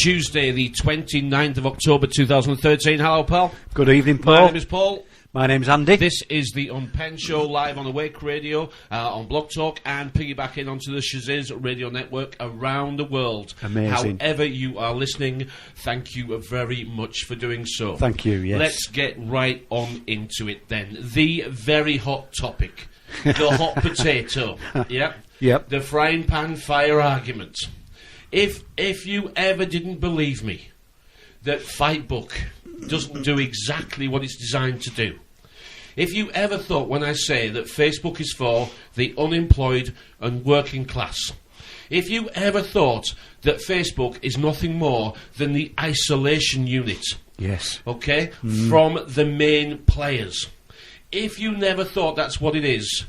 Tuesday, the 29th of October 2013. Hello, Paul. Good evening, Paul. My name is Paul. My name's Andy. This is the Unpenned Show, live on Awake Radio, on Blog Talk, and piggybacking onto the Shaziz Radio Network around the world. Amazing. However you are listening, thank you very much for doing so. Thank you, yes. Let's get right on into it then. The very hot topic. The hot potato. Yeah? Yep. The frying pan fire argument. If you ever didn't believe me that Fightbook doesn't do exactly what it's designed to do, if you ever thought when I say that Facebook is for the unemployed and working class, if you ever thought that Facebook is nothing more than the isolation unit, yes, okay, from the main players, if you never thought that's what it is,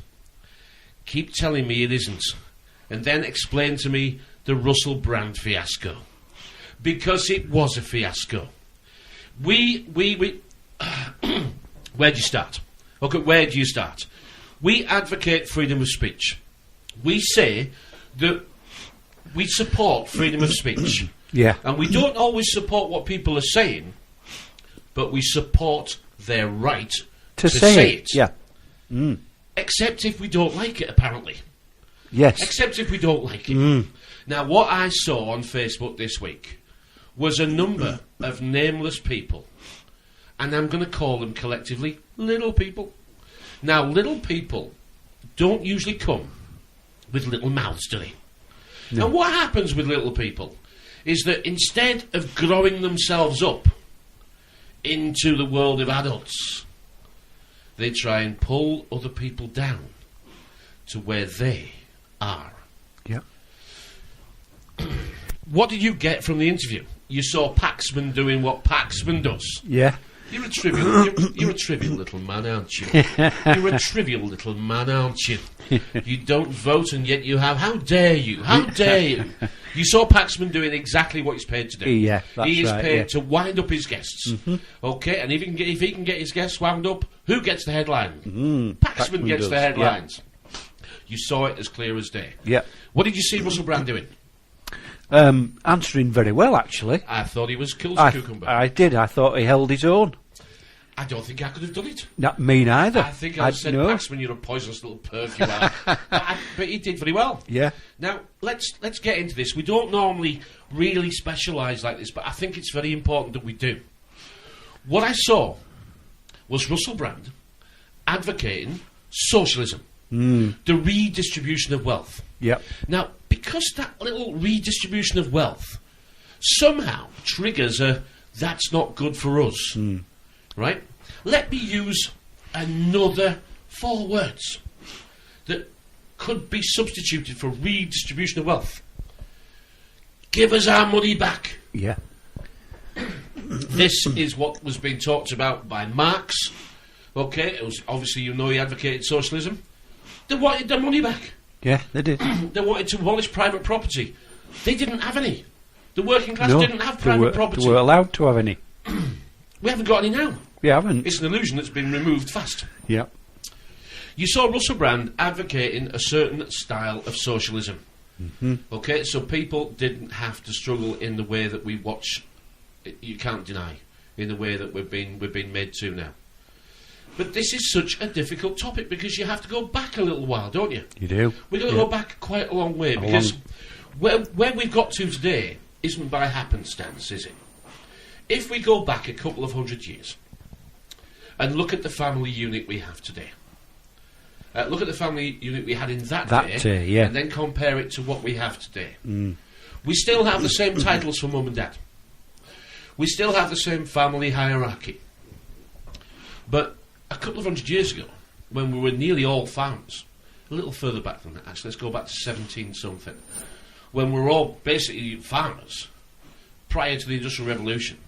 keep telling me it isn't, and then explain to me the Russell Brand fiasco, because it was a fiasco. We where do you start? Okay, where do you start? We advocate freedom of speech. We say that we support freedom of speech. Yeah. And we don't always support what people are saying, but we support their right to say it. Yeah. Except if we don't like it, apparently. Yes. Except if we don't like it. Now, what I saw on Facebook this week was a number of nameless people, and I'm going to call them collectively little people. Now, little people don't usually come with little mouths, do they? No. And what happens with little people is that instead of growing themselves up into the world of adults, they try and pull other people down to where they are. Yeah. What did you get from the interview? You saw Paxman doing what Paxman does. Yeah. You're a trivial little man, aren't you? You're a trivial little man, aren't you? You don't vote and yet you have. How dare you? How dare you? You saw Paxman doing exactly what he's paid to do. Yeah, that's he is right, paid yeah. to wind up his guests. Okay, and if he can get his guests wound up, who gets the headline? Paxman gets does, the headlines. Yeah. You saw it as clear as day. Yeah. What did you see Russell Brand doing? Answering very well, actually. I thought he was cool as a cucumber. I did. I thought he held his own. I don't think I could have done it. Not me neither. I think I said, Paxman, you're a poisonous little perf, you are. but he did very well. Yeah. Now, let's get into this. We don't normally really specialise like this, but I think it's very important that we do. What I saw was Russell Brand advocating socialism, the redistribution of wealth. Yep. Now, because that little redistribution of wealth somehow triggers a that's not good for us, right? Let me use another 4 words that could be substituted for redistribution of wealth. Give us our money back. Yeah. This is what was being talked about by Marx. Okay, it was obviously, you know, he advocated socialism. They wanted their money back. Yeah, they did. They wanted to abolish private property. They didn't have any. The working class didn't have private property. They were allowed to have any. We haven't got any now. We haven't. It's an illusion that's been removed fast. Yeah. You saw Russell Brand advocating a certain style of socialism. Okay, so people didn't have to struggle in the way that we watch. You can't deny in the way that we're being made to now. But this is such a difficult topic because you have to go back a little while, don't you? You do. We've got to go back quite a long way because where we've got to today isn't by happenstance, is it? If we go back a couple of 100 years and look at the family unit we have today, look at the family unit we had in that day, yeah. and then compare it to what we have today. We still have the same titles for mum and dad. We still have the same family hierarchy. But a couple of 100 years ago, when we were nearly all farmers, a little further back than that, actually, let's go back to 17-something, when we were all basically farmers, prior to the Industrial Revolution,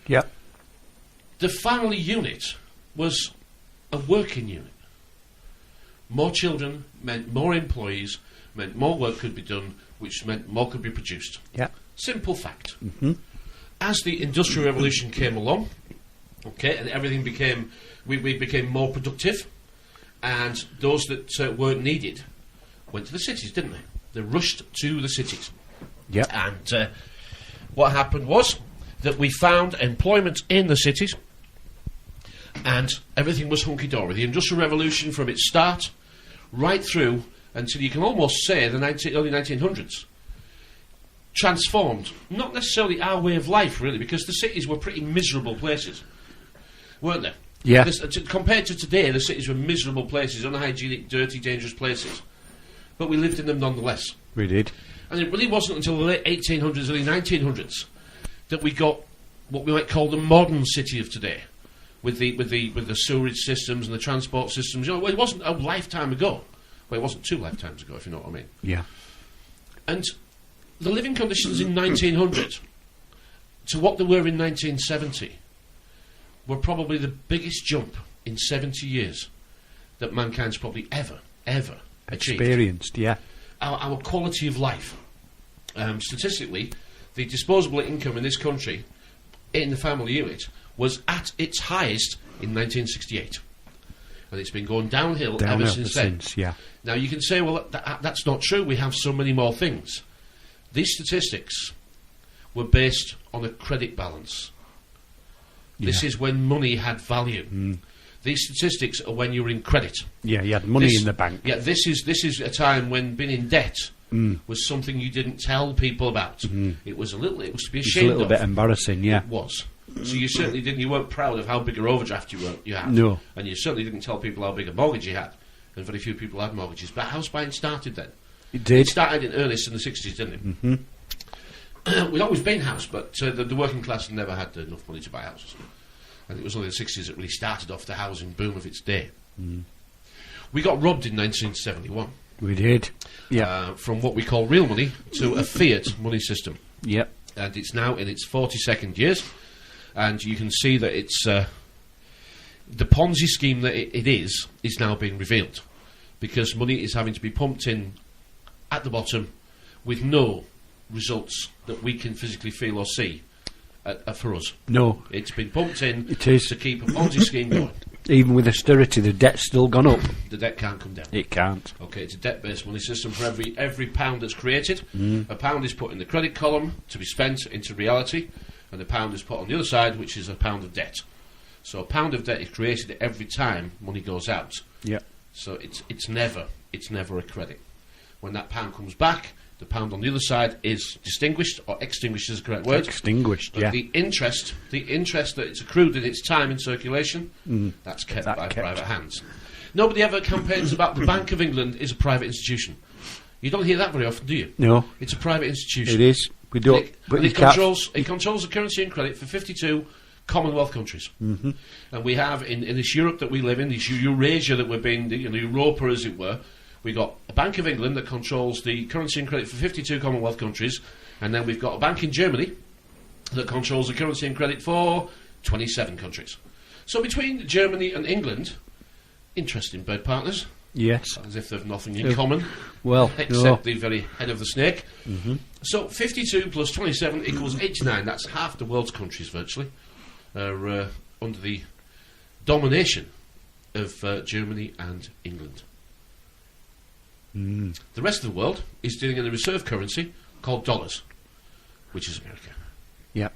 the family unit was a working unit. More children meant more employees, meant more work could be done, which meant more could be produced. Yeah. Simple fact. As the Industrial Revolution came along, okay, and everything became, we became more productive, and those that weren't needed went to the cities, didn't they? They rushed to the cities. Yeah. And what happened was that we found employment in the cities, and everything was hunky-dory. The Industrial Revolution, from its start right through until you can almost say the early 1900s, transformed, not necessarily our way of life, really, because the cities were pretty miserable places, weren't they? Yeah. Compared to today, the cities were miserable places, unhygienic, dirty, dangerous places. But we lived in them nonetheless. We did. And it really wasn't until the late 1800s, early 1900s, that we got what we might call the modern city of today, with the sewerage systems and the transport systems. You know, it wasn't a lifetime ago. Well, it wasn't 2 lifetimes ago, if you know what I mean. Yeah. And the living conditions in 1900 to what they were in 1970 were probably the biggest jump in 70 years that mankind's probably ever achieved. Experienced, yeah. Our quality of life. Statistically, the disposable income in this country, in the family unit, was at its highest in 1968. And it's been going downhill ever since then. Yeah. Now, you can say, well, that's not true. We have so many more things. These statistics were based on a credit balance. This is when money had value. These statistics are when you were in credit. Yeah, you had money in the bank. Yeah, this is a time when being in debt was something you didn't tell people about. It was to be ashamed of. It's a little bit embarrassing, yeah. It was. So you certainly didn't. You weren't proud of how big an overdraft you had. No. And you certainly didn't tell people how big a mortgage you had. And very few people had mortgages. But house buying started then. It did. It started in earnest in the 60s, didn't it? We'd always been house, but the working class had never had enough money to buy houses. And it was only the 60s that really started off the housing boom of its day. We got robbed in 1971. We did. Yeah. From what we call real money to a fiat money system. Yep. And it's now in its 42nd years. And you can see that it's the Ponzi scheme that it is now being revealed. Because money is having to be pumped in at the bottom with no results that we can physically feel or see for us. No. It's been pumped in to keep a Ponzi scheme going. Even with austerity, the debt's still gone up. The debt can't come down. It can't. Okay, it's a debt-based money system. For every pound that's created, a pound is put in the credit column to be spent into reality, and a pound is put on the other side, which is a pound of debt. So a pound of debt is created every time money goes out. Yeah. So it's never a credit. When that pound comes back, the pound on the other side is distinguished, or extinguished is the correct word. Extinguished, yeah. The interest that it's accrued in its time in circulation, that's kept by private hands. Nobody ever campaigns about the Bank of England is a private institution. You don't hear that very often, do you? No. It's a private institution. It is. We don't. It controls the currency and credit for 52 Commonwealth countries. And we have, in this Europe that we live in, this Eurasia that we're being, Europa as it were, we've got a Bank of England that controls the currency and credit for 52 Commonwealth countries, and then we've got a bank in Germany that controls the currency and credit for 27 countries. So between Germany and England, interesting bird partners. Yes. As if they've nothing in common. Well, except the very head of the snake. So 52 plus 27 equals 89. That's half the world's countries virtually are under the domination of Germany and England. The rest of the world is dealing in a reserve currency called dollars, which is America. Yeah.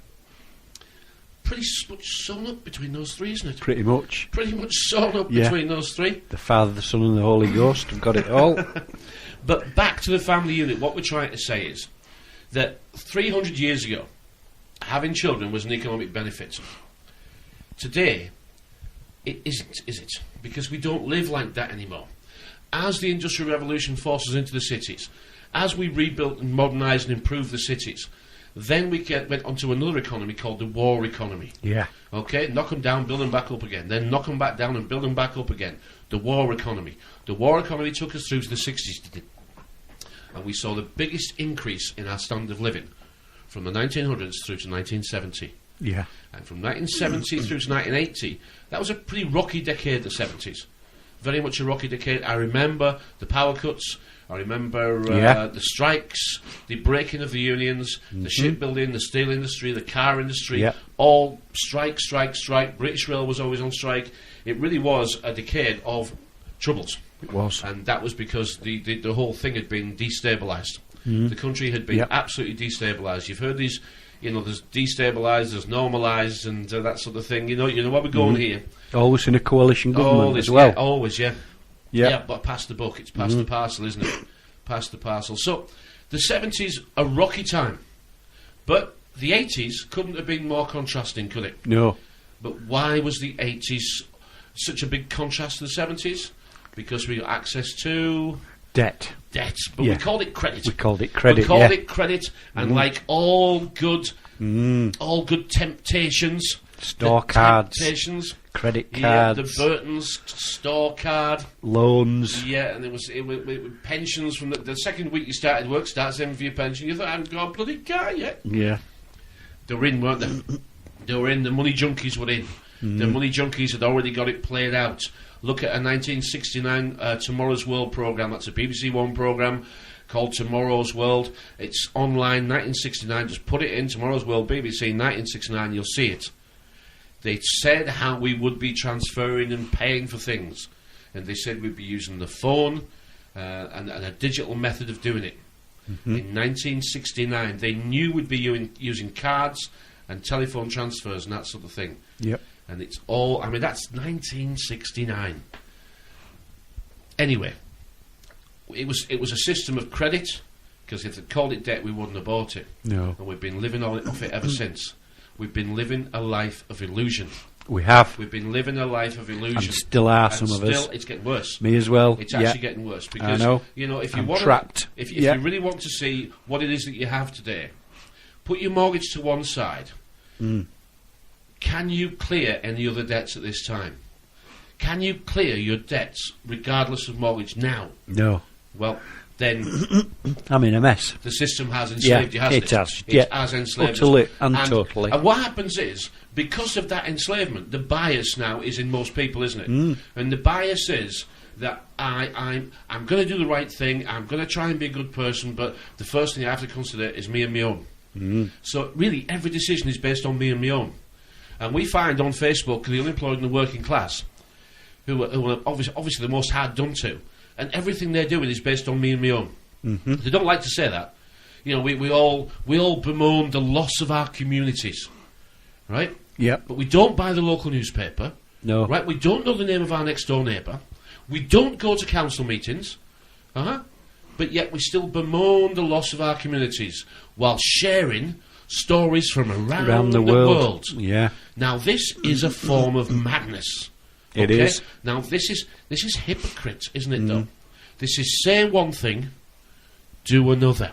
Pretty much sewn up between those three, isn't it? Pretty much. Pretty much sewn up between those three. The Father, the Son and the Holy Ghost have got it all. But back to the family unit, what we're trying to say is that 300 years ago, having children was an economic benefit. Today, it isn't, is it? Because we don't live like that anymore. As the Industrial Revolution forces into the cities, as we rebuilt and modernised and improved the cities, then we went onto another economy called the war economy. Yeah. Okay, knock them down, build them back up again. Then knock them back down and build them back up again. The war economy. The war economy took us through to the 60s, didn't it? And we saw the biggest increase in our standard of living from the 1900s through to 1970. Yeah. And from 1970 through to 1980, that was a pretty rocky decade, the 70s. Very much a rocky decade. I remember the power cuts. I remember the strikes, the breaking of the unions, the shipbuilding, the steel industry, the car industry, all strike. British Rail was always on strike. It really was a decade of troubles. It was. And that was because the whole thing had been destabilised. The country had been absolutely destabilised. You've heard these there's destabilised, there's normalised, and that sort of thing. You know where we're going here. Always in a coalition government as well. Yeah, always, yeah. Yeah. Yeah, but past the book, it's past the parcel, isn't it? Past the parcel. So, the 70s, a rocky time. But the 80s couldn't have been more contrasting, could it? No. But why was the 80s such a big contrast to the 70s? Because we got access to... Debt. But we called it credit. We called it credit, We called it credit, and like all good temptations... Store cards. Temptations... Credit cards. Yeah, the Burton's store card. Loans. Yeah, and it was pensions from the second week you started work, start saving for your pension. You thought, I haven't got a bloody car yet. Yeah. They were in, weren't they? They were in, the money junkies were in. The money junkies had already got it played out. Look at a 1969 Tomorrow's World programme. That's a BBC One programme called Tomorrow's World. It's online, 1969. Just put it in, Tomorrow's World, BBC 1969, you'll see it. They said how we would be transferring and paying for things. And they said we'd be using the phone and a digital method of doing it. In 1969, they knew we'd be using cards and telephone transfers and that sort of thing. Yep. And it's all... I mean, that's 1969. Anyway, it was a system of credit, because if they'd called it debt, we wouldn't have bought it. No. And we've been living off it ever since. We've been living a life of illusion. We have. We've been living a life of illusion. And still are, and some of us. It's getting worse. Me as well. It's actually getting worse. Because, I know. If you I'm want trapped. If you really want to see what it is that you have today, put your mortgage to one side. Can you clear any other debts at this time? Can you clear your debts regardless of mortgage now? No. Well, then... I'm in a mess. The system has enslaved you, hasn't it? It has. It has enslaved utterly us. and totally. And what happens is, because of that enslavement, the bias now is in most people, isn't it? And the bias is that I'm going to do the right thing, I'm going to try and be a good person, but the first thing I have to consider is me and my own. So really, every decision is based on me and my own. And we find on Facebook the unemployed and the working class, who are obviously the most hard done to, and everything they're doing is based on me and my own. They don't like to say that. We all bemoan the loss of our communities, right? Yep. But we don't buy the local newspaper. No. Right? We don't know the name of our next door neighbour. We don't go to council meetings. But yet we still bemoan the loss of our communities while sharing stories from around the world. Yeah. Now this is a form of madness. It is. Now this is hypocrite, isn't it? Though this is say one thing, do another.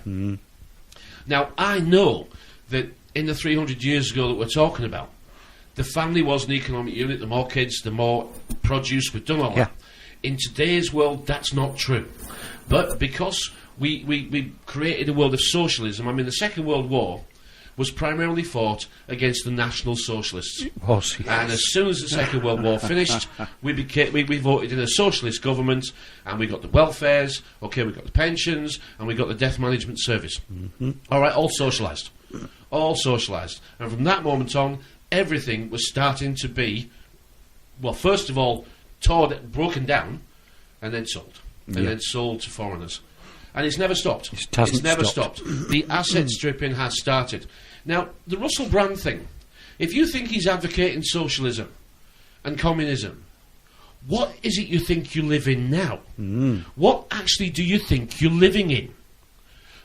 Now I know that in the 300 years ago that we're talking about, the family was an economic unit. The more kids, the more produce. We've done all that. In today's world, that's not true. But because we created a world of socialism, I mean, the Second World War was primarily fought against the National Socialists. It was, yes. And as soon as the Second World War finished, we voted in a socialist government, and we got the welfares, we got the pensions, and we got the death management service. All right, all socialised. All socialised. And from that moment on, everything was starting to be, well, first of all, broken down, and then sold. And then sold to foreigners. And it's never stopped. It's never stopped. The asset stripping has started. Now, the Russell Brand thing, if you think he's advocating socialism and communism, what is it you think you live in now? What actually do you think you're living in?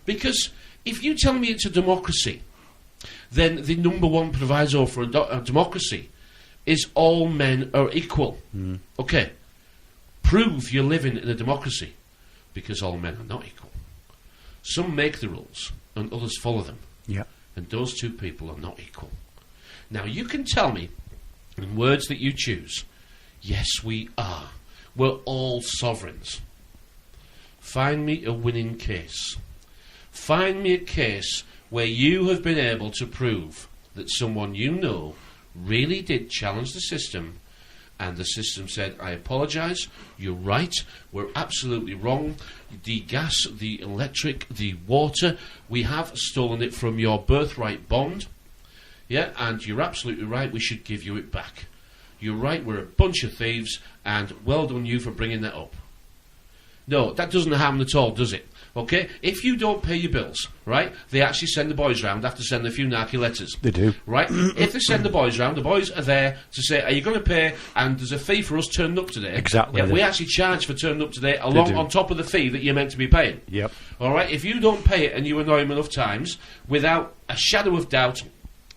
Because if you tell me it's a democracy, then the number one proviso for a democracy is all men are equal. Okay. Prove you're living in a democracy, because all men are not equal. Some make the rules and others follow them. Yeah. And those two people are not equal. Now you can tell me, in words that you choose, yes we are. We're all sovereigns. Find me a winning case. Find me a case where you have been able to prove that someone you know really did challenge the system, and the system said, I apologise, you're right, we're absolutely wrong, the gas, the electric, the water, we have stolen it from your birthright bond, and you're absolutely right, we should give you it back. You're right, we're a bunch of thieves, and well done you for bringing that up. No, that doesn't happen at all, does it? Okay, if you don't pay your bills, right, they actually send the boys round after sending a few narky letters. They do. Right? If they send the boys round, the boys are there to say, are you going to pay? And there's a fee for us turning up today. Exactly. Yeah, we actually charge for turning up today along do. on top of the fee that you're meant to be paying. Yep. All right, if you don't pay it and you annoy them enough times, without a shadow of doubt,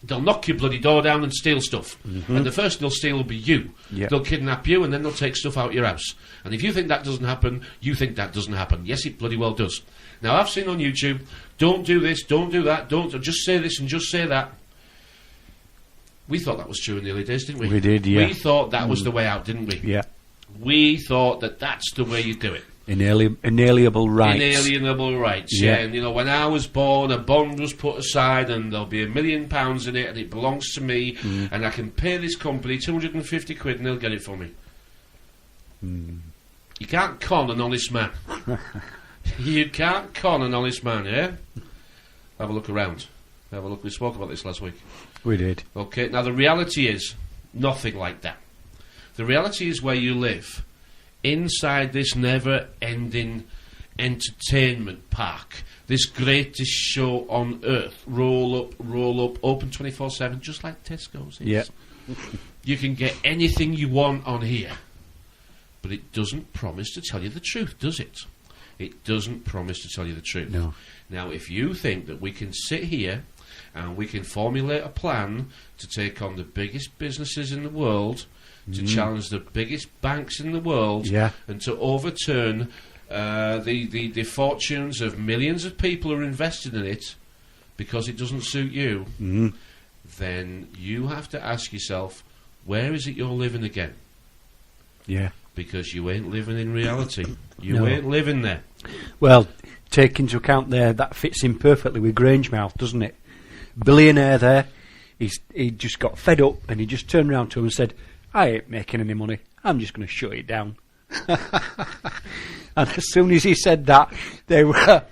they'll knock your bloody door down and steal stuff. And the first they'll steal will be you. Yep. They'll kidnap you and then they'll take stuff out of your house. And if you think that doesn't happen, you think that doesn't happen. Yes, it bloody well does. Now, I've seen on YouTube, don't do this, don't do that, don't just say this and just say that. We thought that was true in the early days, didn't we? We did, yeah. We thought that was the way out, didn't we? Yeah. We thought that that's the way you do it. Inalienable rights. Inalienable rights, yeah. And, when I was born, a bond was put aside and there'll be £1 million in it and it belongs to me and I can pay this company 250 quid and they'll get it for me. You can't con an honest man. You can't con an honest man, yeah? Have a look around. Have a look. We spoke about this last week. We did. Okay, now the reality is nothing like that. The reality is where you live, inside this never-ending entertainment park, this greatest show on earth, roll up, open 24/7, just like Tesco's is. Yeah. You can get anything you want on here, but it doesn't promise to tell you the truth, does it? It doesn't promise to tell you the truth. No. Now, if you think that we can sit here and we can formulate a plan to take on the biggest businesses in the world, to challenge the biggest banks in the world, and to overturn the fortunes of millions of people who are invested in it because it doesn't suit you, then you have to ask yourself, where is it you're living again? Yeah. Because you ain't living in reality. You ain't living there. Well, take into account there, that fits in perfectly with Grangemouth, doesn't it? Billionaire there, he just got fed up and he just turned around to him and said, I ain't making any money, I'm just going to shut it down. And as soon as he said that, they were,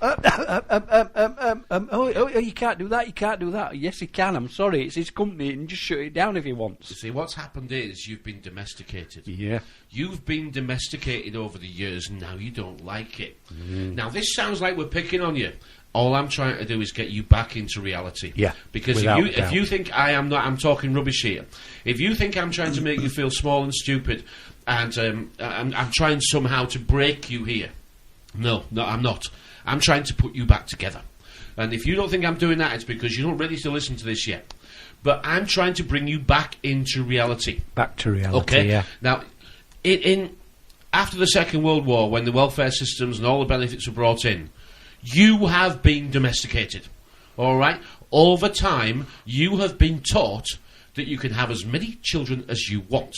you can't do that, you can't do that. Yes, he can, I'm sorry, it's his company, and just shut it down if he wants. You see, what's happened is you've been domesticated. Yeah. You've been domesticated over the years, and now you don't like it. Now, this sounds like we're picking on you. All I'm trying to do is get you back into reality. Yeah. Because if you think I'm talking rubbish here, if you think I'm trying to make you feel small and stupid, and I'm trying somehow to break you here, no, I'm not. I'm trying to put you back together. And if you don't think I'm doing that, it's because you're not ready to listen to this yet. But I'm trying to bring you back into reality. Back to reality, okay? Yeah. Now, after the Second World War, when the welfare systems and all the benefits were brought in, you have been domesticated, all right? Over time, you have been taught that you can have as many children as you want.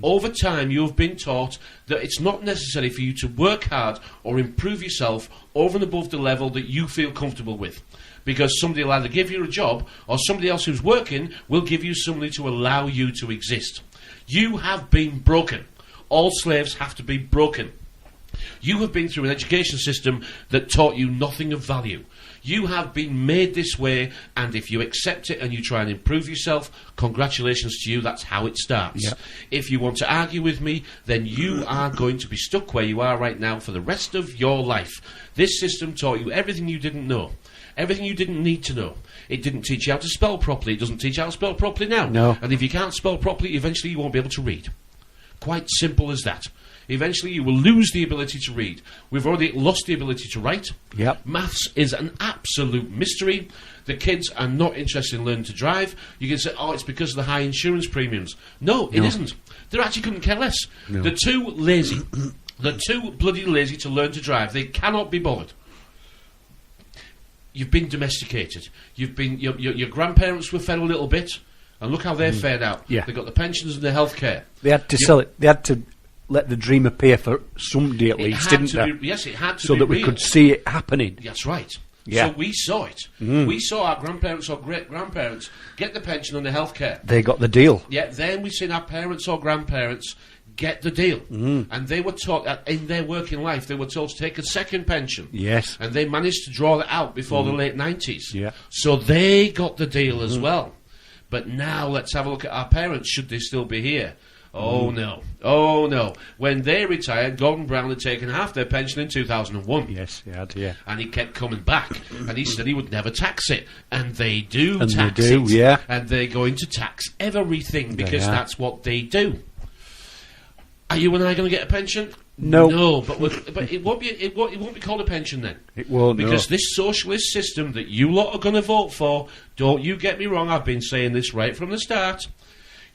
Over time, you have been taught that it's not necessary for you to work hard or improve yourself over and above the level that you feel comfortable with. Because somebody will either give you a job or somebody else who's working will give you somebody to allow you to exist. You have been broken. All slaves have to be broken. You have been through an education system that taught you nothing of value. You have been made this way, and if you accept it and you try and improve yourself, congratulations to you, that's how it starts. Yep. If you want to argue with me, then you are going to be stuck where you are right now for the rest of your life. This system taught you everything you didn't know, everything you didn't need to know. It didn't teach you how to spell properly. It doesn't teach you how to spell properly now. No. And if you can't spell properly, eventually you won't be able to read. Quite simple as that. Eventually you will lose the ability to read. We've already lost the ability to write. Yep. Maths is an absolute mystery. The kids are not interested in learning to drive. You can say, oh, it's because of the high insurance premiums. No, it isn't. They actually couldn't care less. No. They're too lazy. They're too bloody lazy to learn to drive. They cannot be bothered. You've been domesticated. You've been your grandparents were fed a little bit, and look how they're fared out. Yeah. They got the pensions and the health care. They had to sell it. They had to let the dream appear for somebody at least, didn't they? Yes, it had to so be that we real. could see it happening. That's right. Yeah. So we saw it. We saw our grandparents or great-grandparents get the pension and the health care. They got the deal. Yeah, then we've seen our parents or grandparents get the deal. And they were taught, in their working life, they were told to take a second pension. Yes. And they managed to draw that out before the late 90s. Yeah. So they got the deal as well. But now let's have a look at our parents, should they still be here. Oh no. Oh no. When they retired, Gordon Brown had taken half their pension in 2001. Yes, he had, yeah. And he kept coming back. And he said he would never tax it. And they do And tax they do, it. yeah. And they're going to tax everything because They are. that's what they do. Are you and I going to get a pension? No. No, but it won't be called a pension then. It won't, Because no. this socialist system that you lot are going to vote for, don't you get me wrong, I've been saying this right from the start.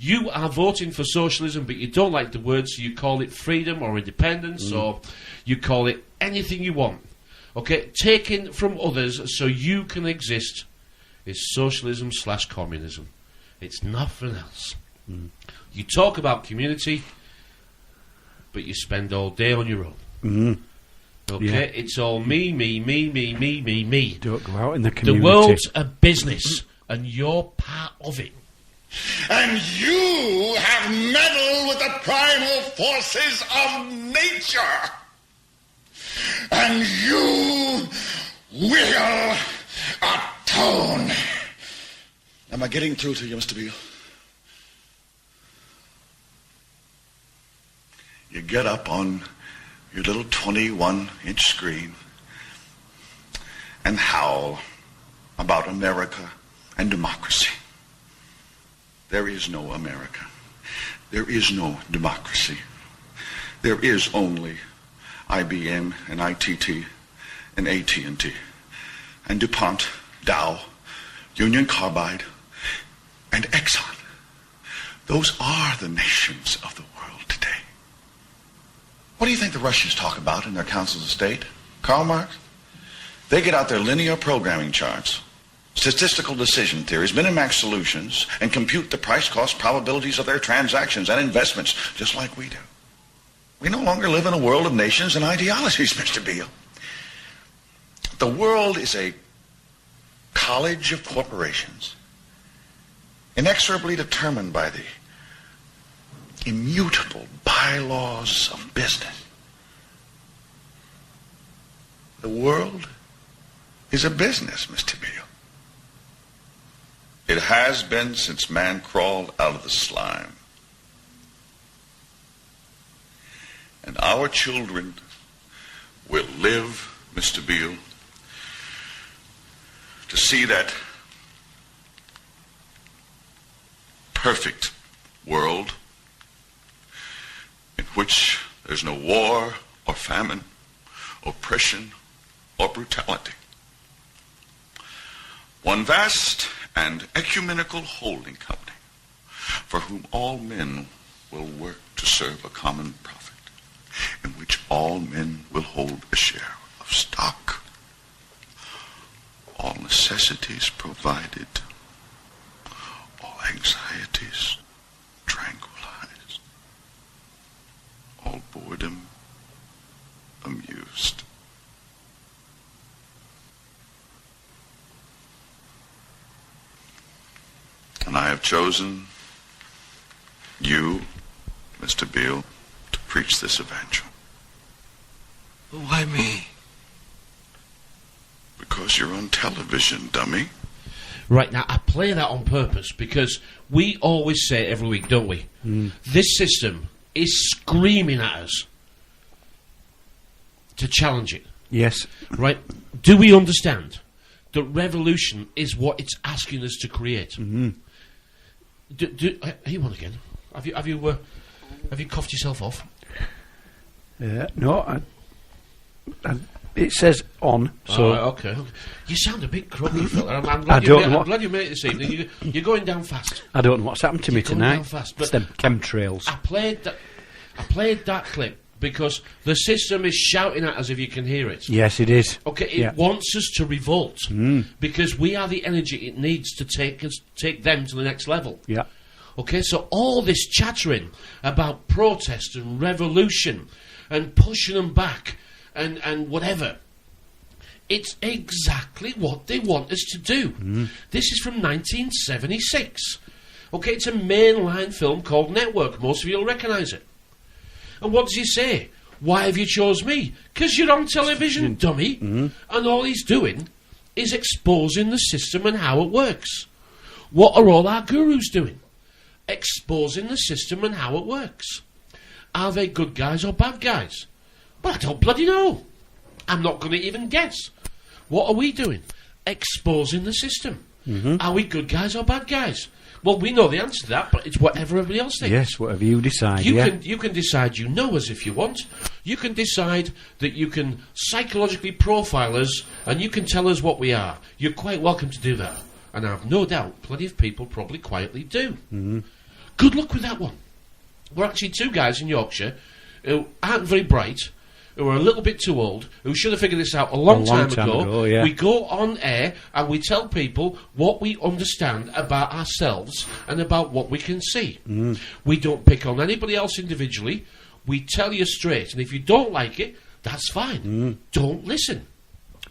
You are voting for socialism, but you don't like the word, so you call it freedom or independence, or you call it anything you want. Okay, taking from others so you can exist is socialism/communism. It's nothing else. You talk about community, but you spend all day on your own. Okay, Yeah. it's all me. Don't go out in the community. The world's a business, and you're part of it. And you have meddled with the primal forces of nature. And you will atone. Am I getting through to you, Mr. Beale? You get up on your little 21-inch screen and howl about America and democracy. There is no America. There is no democracy. There is only IBM and ITT and AT&T and DuPont, Dow, Union Carbide, and Exxon. Those are the nations of the world today. What do you think the Russians talk about in their councils of state? Karl Marx? They get out their linear programming charts, statistical decision theories, Minimax solutions, and compute the price-cost probabilities of their transactions and investments, just like we do. We no longer live in a world of nations and ideologies, Mr. Beale. The world is a college of corporations, inexorably determined by the immutable bylaws of business. The world is a business, Mr. Beale. It has been since man crawled out of the slime. And our children will live, Mr. Beale, to see that perfect world in which there's no war or famine, oppression or brutality. One vast and ecumenical holding company for whom all men will work to serve a common profit, in which all men will hold a share of stock, all necessities provided, all anxieties tranquilized, all boredom amused. And I have chosen you, Mr. Beale, to preach this evangel. Why me? Because you're on television, dummy. Right, now I play that on purpose because we always say it every week, don't we? This system is screaming at us to challenge it. Yes. Right? Do we understand that revolution is what it's asking us to create? Hang on again. Have you coughed yourself off? No, it says on, so... okay. You sound a bit crummy, fella. I'm I glad, don't I'm glad you made it this evening. You're going down fast. I don't know what's happened to me You're going down tonight. fast, It's but them chemtrails. I played that clip because the system is shouting at us if you can hear it. Yes, it is. Okay, it Yeah. wants us to revolt because we are the energy it needs to take them to the next level. Yeah. Okay, so all this chattering about protest and revolution and pushing them back and whatever, it's exactly what they want us to do. This is from 1976. Okay, it's a mainline film called Network. Most of you will recognise it. And what does he say? Why have you chose me? Because you're on television, dummy. And all he's doing is exposing the system and how it works. What are all our gurus doing? exposing the system and how it works. Are they good guys or bad guys? Well, I don't bloody know. I'm not going to even guess. What are we doing? Exposing the system. Are we good guys or bad guys? Well, we know the answer to that, but it's whatever everybody else thinks. Yes, whatever you decide. You can decide you know us if you want. You can decide that you can psychologically profile us, and you can tell us what we are. You're quite welcome to do that. And I have no doubt plenty of people probably quietly do. Good luck with that one. We're actually two guys in Yorkshire who aren't very bright, who are a little bit too old, who should have figured this out a long time ago. Yeah. We go on air and we tell people what we understand about ourselves and about what we can see. We don't pick on anybody else individually. We tell you straight, and if you don't like it, that's fine. Don't listen.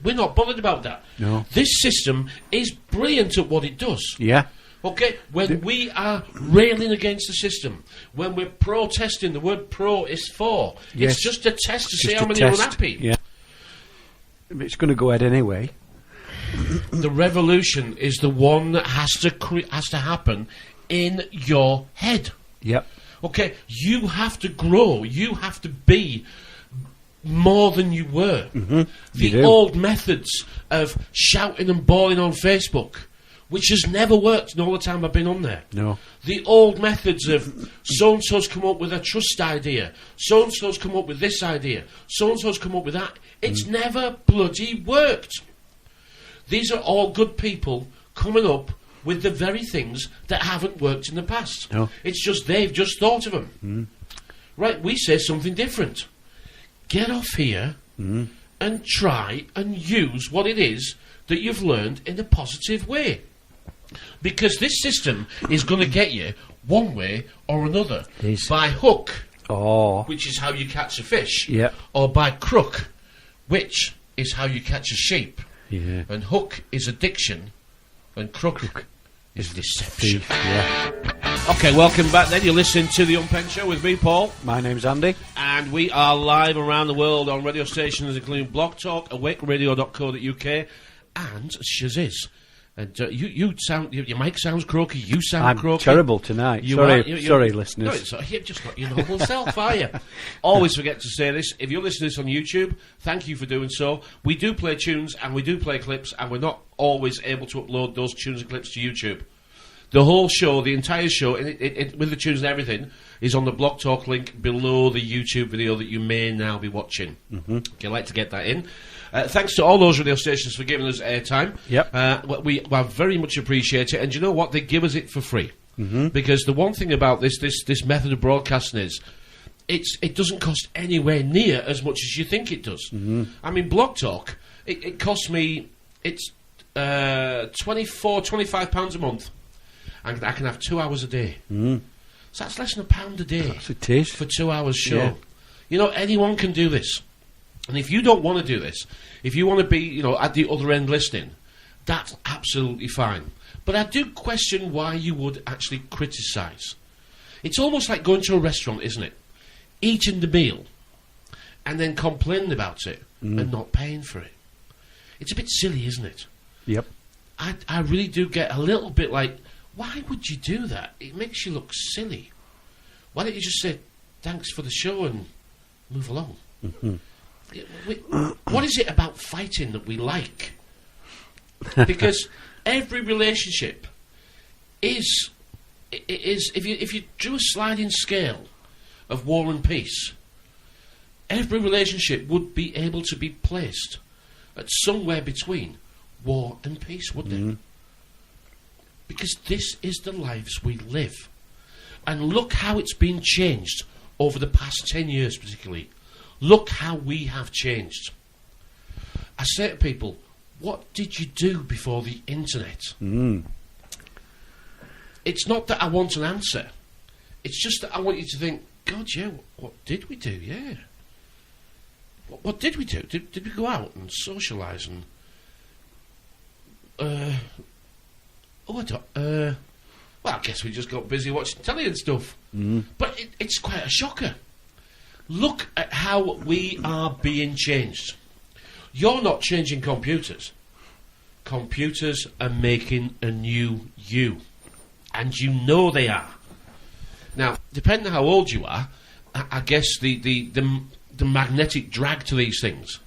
We're not bothered about that. No. This system is brilliant at what it does. Yeah. Okay, when we are railing against the system, when we're protesting, the word pro is for. Yes. It's just a test to Just see how a many test. are unhappy. Yeah. It's going to go ahead anyway. The revolution is the one that has to happen in your head. Yep. Okay, you have to grow. You have to be more than you were. The old methods of shouting and bawling on Facebook, which has never worked in all the time I've been on there. No. The old methods of so-and-so's come up with a trust idea, so-and-so's come up with this idea, so-and-so's come up with that. It's never bloody worked. These are all good people coming up with the very things that haven't worked in the past. No. It's just they've just thought of them. Right, we say something different. Get off here and try and use what it is that you've learned in a positive way. Because this system is going to get you one way or another. By hook, which is how you catch a fish, or by crook, which is how you catch a sheep. Yeah. And hook is addiction, and crook is deception. Okay, welcome back then. You're listening to the Unpenned Show with me, Paul. My name's Andy. And we are live around the world on radio stations including Blog Talk, awakeradio.co.uk, and Shaziz. And your mic sounds croaky. You sound croaky. I'm terrible tonight. Sorry, listeners. No, you're just not your normal self, are you? Always forget to say this. If you're listening to this on YouTube, thank you for doing so. We do play tunes and we do play clips, and we're not always able to upload those tunes and clips to YouTube. The whole show, the entire show, with the tunes and everything, is on the Blog Talk link below the YouTube video that you may now be watching. Okay, I'd like to get that in. Thanks to all those radio stations for giving us airtime. Yep. We very much appreciate it, and you know what? They give us it for free. Because the one thing about this method of broadcasting is it doesn't cost anywhere near as much as you think it does. I mean, Blog Talk, it costs me, it's £24-25 a month, and I can have 2 hours a day. So that's less than £1 a day. That's it is. For 2 hours show. Yeah. You know, anyone can do this. And if you don't want to do this, if you want to be, at the other end listening, that's absolutely fine. But I do question why you would actually criticise. It's almost like going to a restaurant, isn't it? Eating the meal and then complaining about it and not paying for it. It's a bit silly, isn't it? Yep. I really do get a little bit like, why would you do that? It makes you look silly. Why don't you just say, thanks for the show and move along? What is it about fighting that we like? Because every relationship is if you drew a sliding scale of war and peace, every relationship would be able to be placed at somewhere between war and peace, wouldn't it? Because this is the lives we live. And look how it's been changed over the past 10 years particularly. Look how we have changed. I say to people, what did you do before the internet? It's not that I want an answer. It's just that I want you to think, God, yeah, what did we do? Yeah. What did we do? Did we go out and socialise and... well, I guess we just got busy watching telly and stuff. But it's quite a shocker. Look at how we are being changed. You're not changing computers. Computers are making a new you. And you know they are. Now, depending on how old you are, I guess the magnetic drag to these things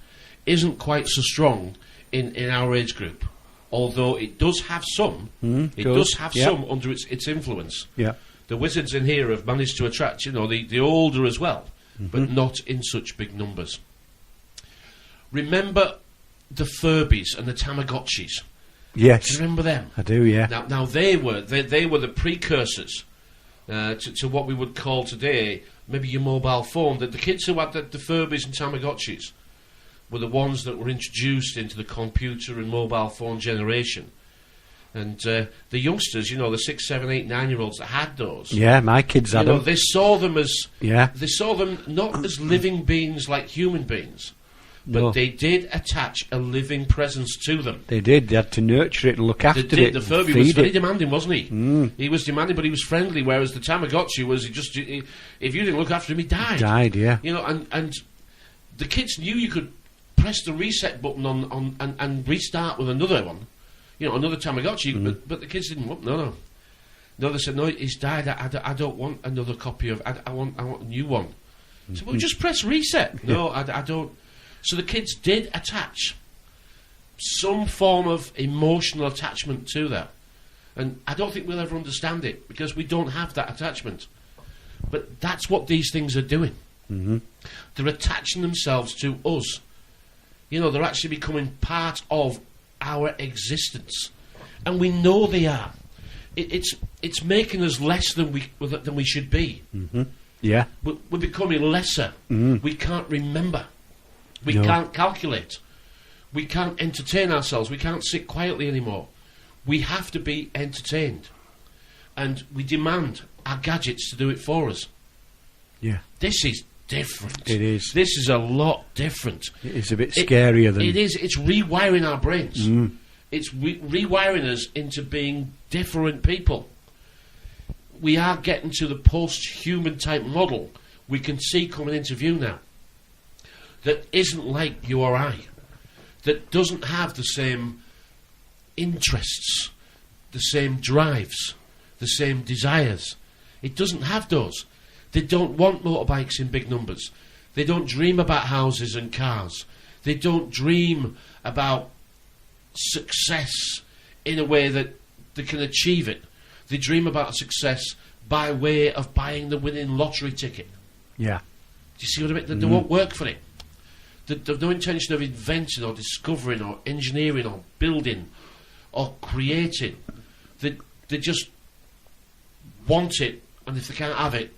isn't quite so strong in our age group. Although it does have some, some under its influence. Yeah. The wizards in here have managed to attract, the older as well, but not in such big numbers. Remember the Furbies and the Tamagotchis? Yes. Do you remember them? I do, yeah. Now they were the precursors to what we would call today maybe your mobile phone. The kids who had the Furbies and Tamagotchis were the ones that were introduced into the computer and mobile phone generation. And the youngsters, the 6, 7, 8, 9-year-olds that had those. Yeah, my kids had them. They saw them as... Yeah. They saw them not as living beings like human beings, but they did attach a living presence to them. They did. They had to nurture it and look after it. The Furby was very demanding, wasn't he? He was demanding, but he was friendly, whereas the Tamagotchi was... if you didn't look after him, he died. He died, yeah. And the kids knew you could press the reset button on and restart with another one. Another Tamagotchi, but the kids didn't want. No, they said, no, he's died. I don't want another copy of. I want a new one. So well, just press reset. No, I don't. So the kids did attach some form of emotional attachment to that, and I don't think we'll ever understand it because we don't have that attachment. But that's what these things are doing. They're attaching themselves to us. They're actually becoming part of our existence, and we know they are. It's making us less than we should be. Yeah, we're becoming lesser. We can't remember. We can't calculate. We can't entertain ourselves. We can't sit quietly anymore. We have to be entertained, and we demand our gadgets to do it for us. Yeah, this is different. It is. This is a lot different. It is a bit scarier than... It is. It's rewiring our brains. It's rewiring us into being different people. We are getting to the post-human type model we can see coming into view now. That isn't like you or I. That doesn't have the same interests, the same drives, the same desires. It doesn't have those. They don't want motorbikes in big numbers. They don't dream about houses and cars. They don't dream about success in a way that they can achieve it. They dream about success by way of buying the winning lottery ticket. Yeah. Do you see what I mean? They won't work for it. They have no intention of inventing or discovering or engineering or building or creating. They just want it, and if they can't have it,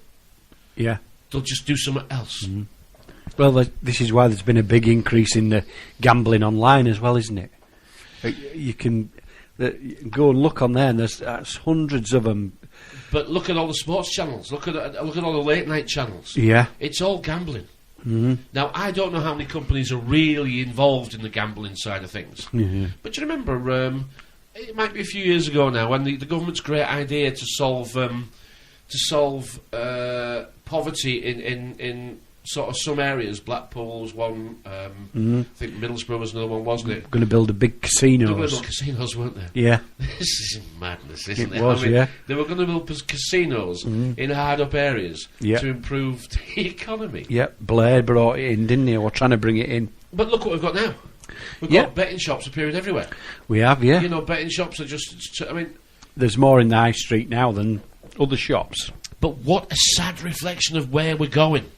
they'll just do something else. Well, this is why there's been a big increase in the gambling online as well, isn't it? You can go and look on there, and there's hundreds of them. But look at all the sports channels. Look at all the late night channels. Yeah, it's all gambling. Now, I don't know how many companies are really involved in the gambling side of things. But do you remember? It might be a few years ago now, when the government's great idea to solve poverty in sort of some areas. Blackpool was one. I think Middlesbrough was another one, wasn't it? Going to build a big casino. They were going to build casinos, weren't they? Yeah. This is madness, isn't it? It was, yeah. They were going to build casinos in hard-up areas to improve the economy. Yeah, Blair brought it in, didn't he? Or trying to bring it in. But look what we've got now. We've got betting shops appearing everywhere. We have, yeah. Betting shops are just... there's more in the high street now than other shops. But what a sad reflection of where we're going.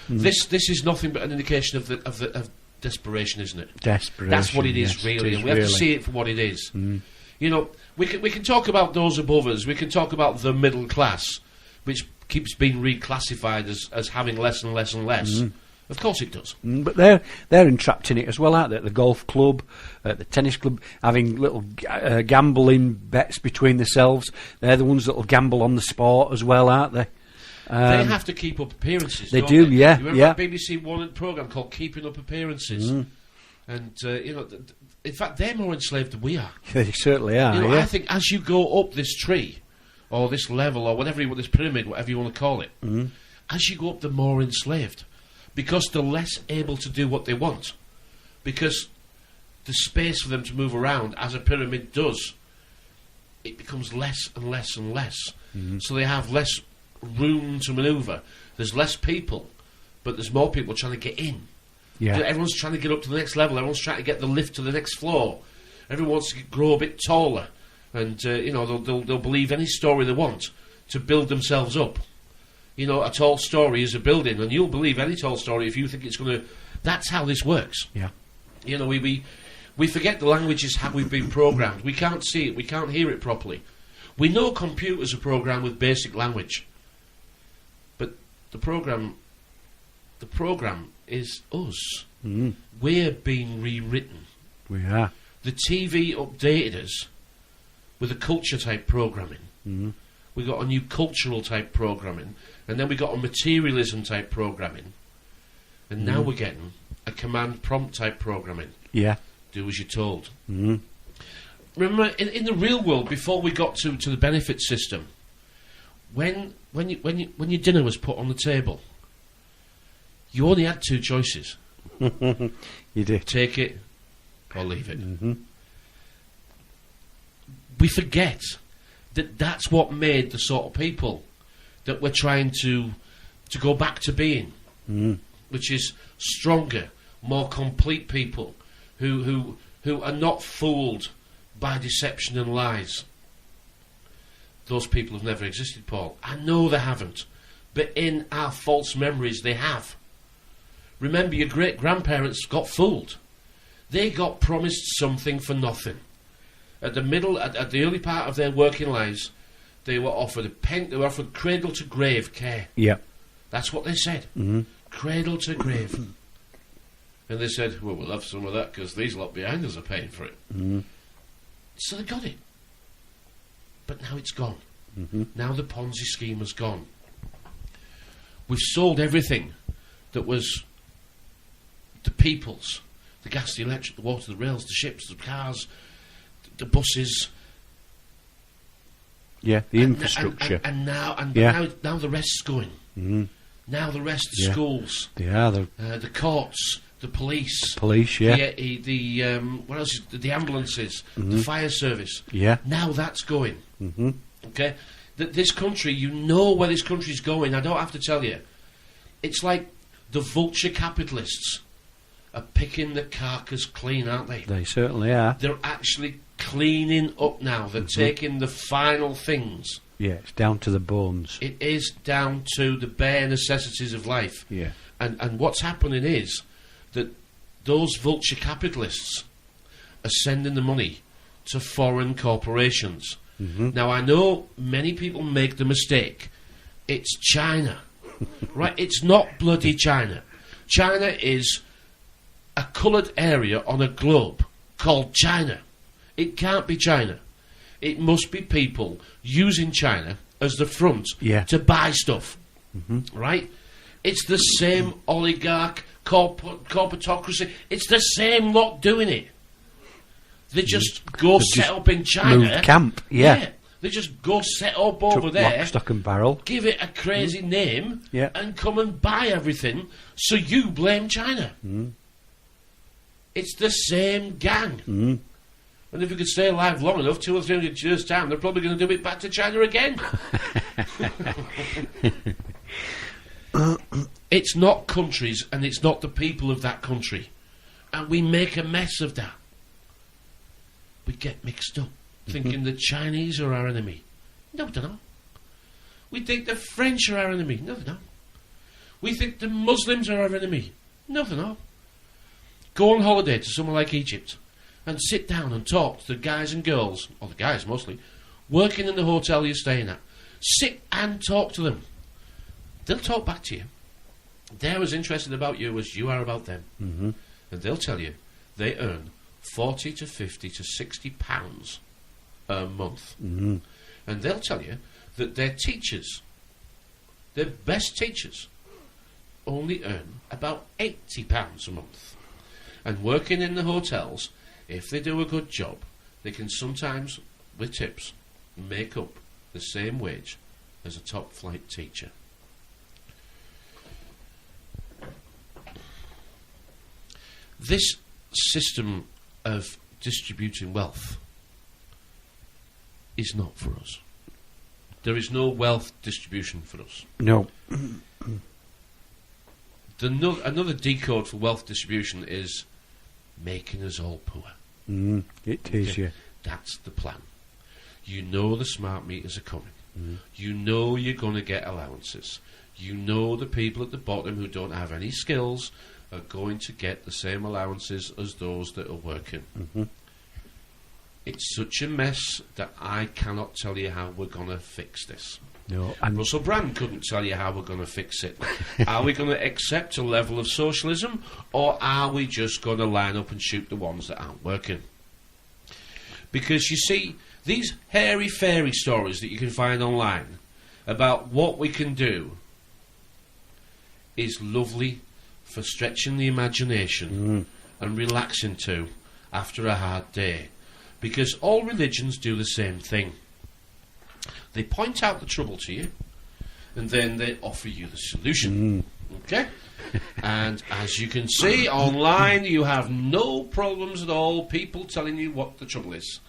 This is nothing but an indication of desperation, isn't it? Desperation. That's what it is, really, and we have to see it for what it is. We can talk about those above us. We can talk about the middle class, which keeps being reclassified as having less and less and less. Of course it does. But they're entrapped in it as well, aren't they? At the golf club, at the tennis club, having little gambling bets between themselves. They're the ones that will gamble on the sport as well, aren't they? They have to keep up appearances. They do, yeah. You remember that BBC One programme called Keeping Up Appearances? And, in fact, they're more enslaved than we are. They certainly are, I think as you go up this tree, or this level, or whatever this pyramid, whatever you want to call it, as you go up, they're more enslaved. Because they're less able to do what they want. Because the space for them to move around, as a pyramid does, it becomes less and less and less. So they have less room to manoeuvre. There's less people, but there's more people trying to get in. Yeah. Everyone's trying to get up to the next level. Everyone's trying to get the lift to the next floor. Everyone wants to grow a bit taller, and they'll believe any story they want to build themselves up. You know, a tall story is a building, and you'll believe any tall story if you think it's going to. That's how this works. Yeah. You know, we forget the language is how we've been programmed. We can't see it. We can't hear it properly. We know computers are programmed with basic language, but the program is us. Mm. We're being rewritten. We are. The TV updated us with a culture type programming. Mm. We got a new cultural type programming, and then we got a materialism type programming, and now we're getting a command prompt type programming. Yeah. Do as you're told. Mm. Remember, in the real world, before we got to the benefit system, when your dinner was put on the table, you only had two choices. You did. Take it or leave it. Mm-hmm. We forget that that's what made the sort of people that we're trying to go back to being, which is stronger, more complete people who are not fooled by deception and lies. Those people have never existed, Paul. I know they haven't, but in our false memories they have. Remember, your great-grandparents got fooled. They got promised something for nothing. At the early part of their working lives, they were offered they were offered cradle to grave care. Yeah. That's what they said. Mm-hmm. Cradle to grave. And they said, well, we'll have some of that because these lot behind us are paying for it. Mm-hmm. So they got it. But now it's gone. Mm-hmm. Now the Ponzi scheme has gone. We've sold everything that was the people's. The gas, the electric, the water, the rails, the ships, the cars, the buses. Yeah, the infrastructure. Now the rest's going. Mm-hmm. Now the rest, the schools, the courts, the police. Yeah. The what else? The ambulances, Mm-hmm. the fire service. Yeah. Now that's going. Mm-hmm. Okay, this country, you know where this country's going. I don't have to tell you. It's like the vulture capitalists are picking the carcass clean, aren't they? They certainly are. They're actually cleaning up now. They're taking the final things. Yeah, it's down to the bones. It is down to the bare necessities of life. Yeah. And what's happening is that those vulture capitalists are sending the money to foreign corporations. Mm-hmm. Now, I know many people make the mistake. It's China. Right? It's not bloody China. China is a coloured area on a globe called China. It can't be China. It must be people using China as the front to buy stuff. Mm-hmm. Right? It's the same oligarch, corporatocracy. It's the same lot doing it. They just set up in China. Moved camp, yeah. They just go set up over there. Lock, stock and barrel. Give it a crazy name. Yeah. And come and buy everything. So you blame China. Mm. It's the same gang. Mm. And if we could stay alive long enough, 200 or 300 years' time, they're probably going to do it back to China again. It's not countries, and it's not the people of that country. And we make a mess of that. We get mixed up, thinking the Chinese are our enemy. No, they're not. We think the French are our enemy. No, they're not. We think the Muslims are our enemy. No, they're not. Go on holiday to somewhere like Egypt and sit down and talk to the guys and girls, or the guys mostly, working in the hotel you're staying at. Sit and talk to them. They'll talk back to you. They're as interested about you as you are about them. Mm-hmm. And they'll tell you they earn 40 to 50 to 60 pounds a month. Mm-hmm. And they'll tell you that their teachers, their best teachers, only earn about 80 pounds a month. And working in the hotels, if they do a good job, they can sometimes, with tips, make up the same wage as a top flight teacher. This system of distributing wealth is not for us. There is no wealth distribution for us. No. Another decode for wealth distribution is making us all poor. It is, yeah. That's the plan. You know the smart meters are coming. You know you're going to get allowances. You know the people at the bottom who don't have any skills are going to get the same allowances as those that are working. It's such a mess that I cannot tell you how we're going to fix this. No, and Russell Brand couldn't tell you how we're going to fix it. Are we going to accept a level of socialism, or are we just going to line up and shoot the ones that aren't working? Because you see, these hairy-fairy stories that you can find online about what we can do is lovely for stretching the imagination and relaxing to after a hard day. Because all religions do the same thing. They point out the trouble to you, and then they offer you the solution. Okay? And as you can see online, you have no problems at all, people telling you what the trouble is.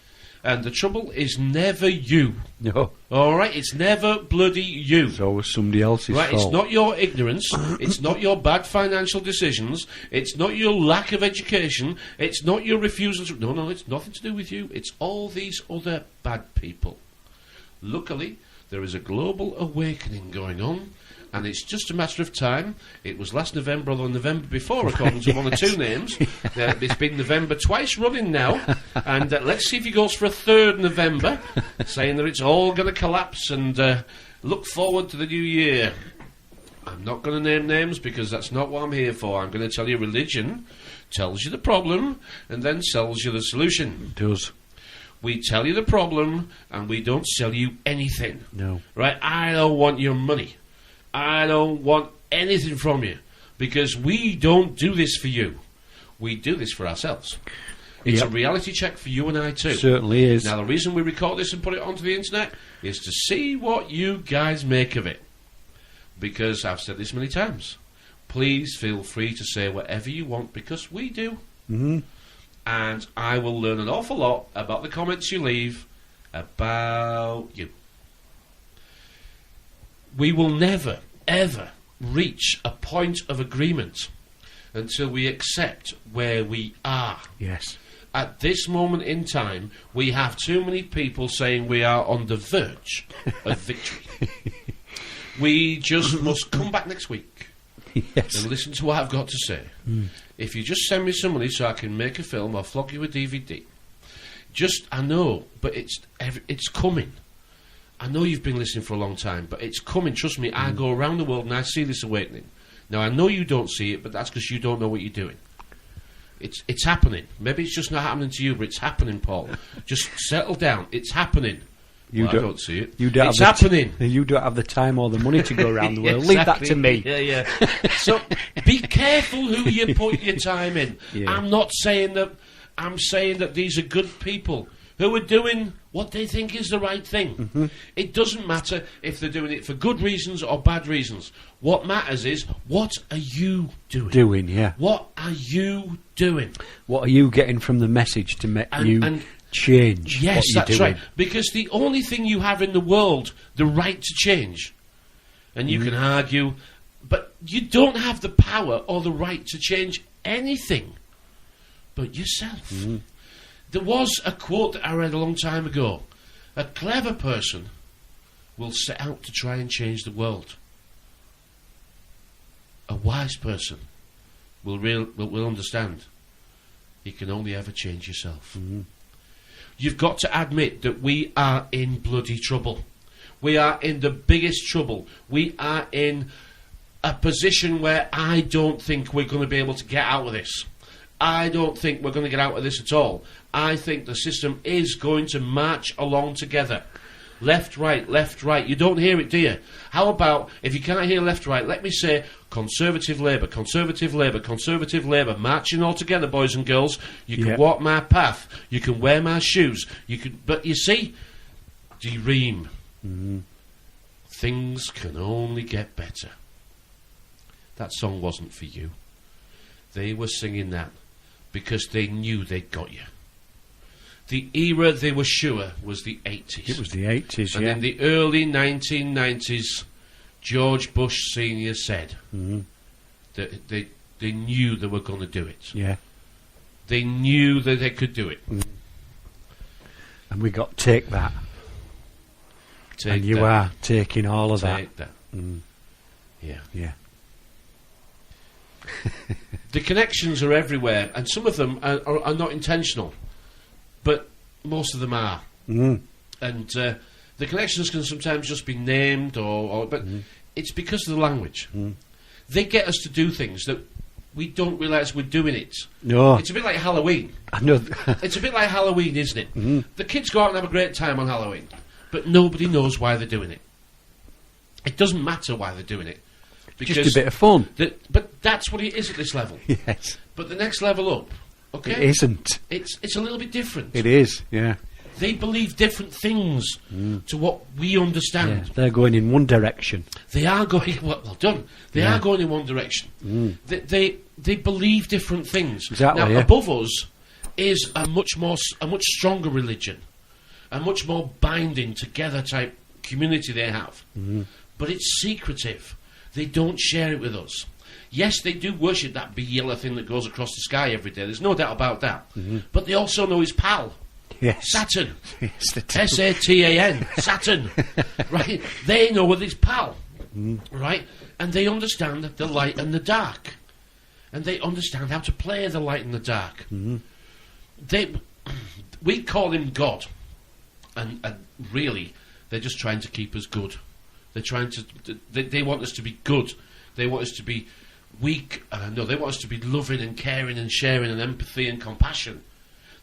And the trouble is never you. no, Alright? It's never bloody you. it's always somebody else's Right, fault. it's not your ignorance, it's not your bad financial decisions, it's not your lack of education, it's not your refusal to... No, it's nothing to do with you, it's all these other bad people. Luckily, there is a global awakening going on, and it's just a matter of time. It was last November or the November before, according to one or two names. It's been November twice running now, and let's see if he goes for a third November, saying that it's all going to collapse and look forward to the new year. I'm not going to name names because that's not what I'm here for. I'm going to tell you religion tells you the problem and then sells you the solution. It does. We tell you the problem and we don't sell you anything. No. Right? I don't want your money. I don't want anything from you because we don't do this for you. We do this for ourselves. It's a reality check for you and I too. Certainly is. Now the reason we record this and put it onto the internet is to see what you guys make of it. Because I've said this many times. Please feel free to say whatever you want because we do. And I will learn an awful lot about the comments you leave about you. We will never, ever reach a point of agreement until we accept where we are. Yes. At this moment in time, we have too many people saying we are on the verge of victory. We just must come back next week Yes. and listen to what I've got to say. If you just send me some money so I can make a film or flog you a DVD, I know, but it's coming. I know you've been listening for a long time, but it's coming. Trust me, I go around the world and I see this awakening. Now, I know you don't see it, but that's because you don't know what you're doing. It's happening. Maybe it's just not happening to you, but it's happening, Paul. Just settle down. It's happening. I don't see it. It's happening. You don't have the time or the money to go around the world. Leave that to me. Yeah. So be careful who you put your time in. Yeah. I'm not saying that. I'm saying that these are good people who are doing what they think is the right thing. It doesn't matter if they're doing it for good reasons or bad reasons. What matters is, what are you doing? What are you doing? What are you getting from the message to make you change? Yes, what you're that's doing? right. Because the only thing you have in the world, the right to change, and you can argue, but you don't have the power or the right to change anything but yourself. There was a quote that I read a long time ago. A clever person will set out to try and change the world. A wise person will understand you can only ever change yourself. You've got to admit that we are in bloody trouble. We are in the biggest trouble. We are in a position where I don't think we're going to be able to get out of this. I don't think we're going to get out of this at all. I think the system is going to march along together. Left, right, left, right. You don't hear it, do you? How about, if you can't hear left, right, let me say Conservative Labour, Conservative Labour, Conservative Labour, marching all together, boys and girls. You can walk my path. You can wear my shoes. But you see, dream. Things can only get better. That song wasn't for you. They were singing that because they knew they'd got you. the era they were sure was the 80s. It was the 80s, and yeah. in the early 1990s, George Bush Sr. said that they knew they were going to do it. Yeah. They knew that they could do it. And we got take that. Take and you that. are taking all of Take that. Yeah. Yeah. The connections are everywhere, and some of them are not intentional, but most of them are. And the connections can sometimes just be named, but it's because of the language. They get us to do things that we don't realise we're doing it. No. It's a bit like Halloween. I know. It's a bit like Halloween, isn't it? The kids go out and have a great time on Halloween, but nobody knows why they're doing it. It doesn't matter why they're doing it. Just a bit of fun. But that's what it is at this level. Yes. But the next level up, okay? It isn't. It's a little bit different. It is, yeah. They believe different things to what we understand. Yeah, they're going in one direction. They are going, well done. They are going in one direction. They believe different things. Exactly, Now, yeah. above us is a much stronger religion, a much more binding together type community they have. But it's secretive. They don't share it with us. Yes, they do worship that big yellow thing that goes across the sky every day. There's no doubt about that. But they also know his pal. Yes. Saturn. Yes, they do. S-A-T-A-N. Saturn. Right? They know with his pal. Right? And they understand the light and the dark. And they understand how to play the light and the dark. We call him God. And really, they're just trying to keep us good. They're trying to... They want us to be good. They want us to be weak. No, they want us to be loving and caring and sharing and empathy and compassion.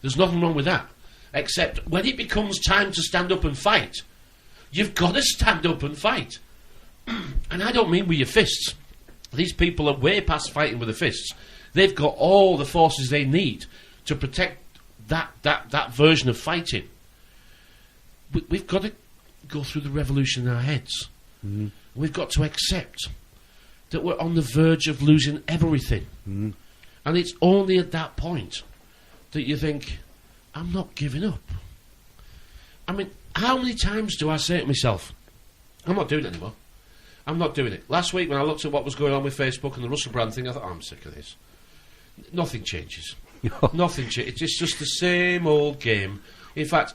There's nothing wrong with that. Except when it becomes time to stand up and fight, you've got to stand up and fight. And I don't mean with your fists. These people are way past fighting with the fists. They've got all the forces they need to protect that version of fighting. We've got to go through the revolution in our heads. We've got to accept that we're on the verge of losing everything. And it's only at that point that you think, I'm not giving up. I mean, how many times do I say to myself, I'm not doing it anymore. I'm not doing it. Last week when I looked at what was going on with Facebook and the Russell Brand thing, I thought, I'm sick of this. Nothing changes. Nothing changes. It's just the same old game. In fact,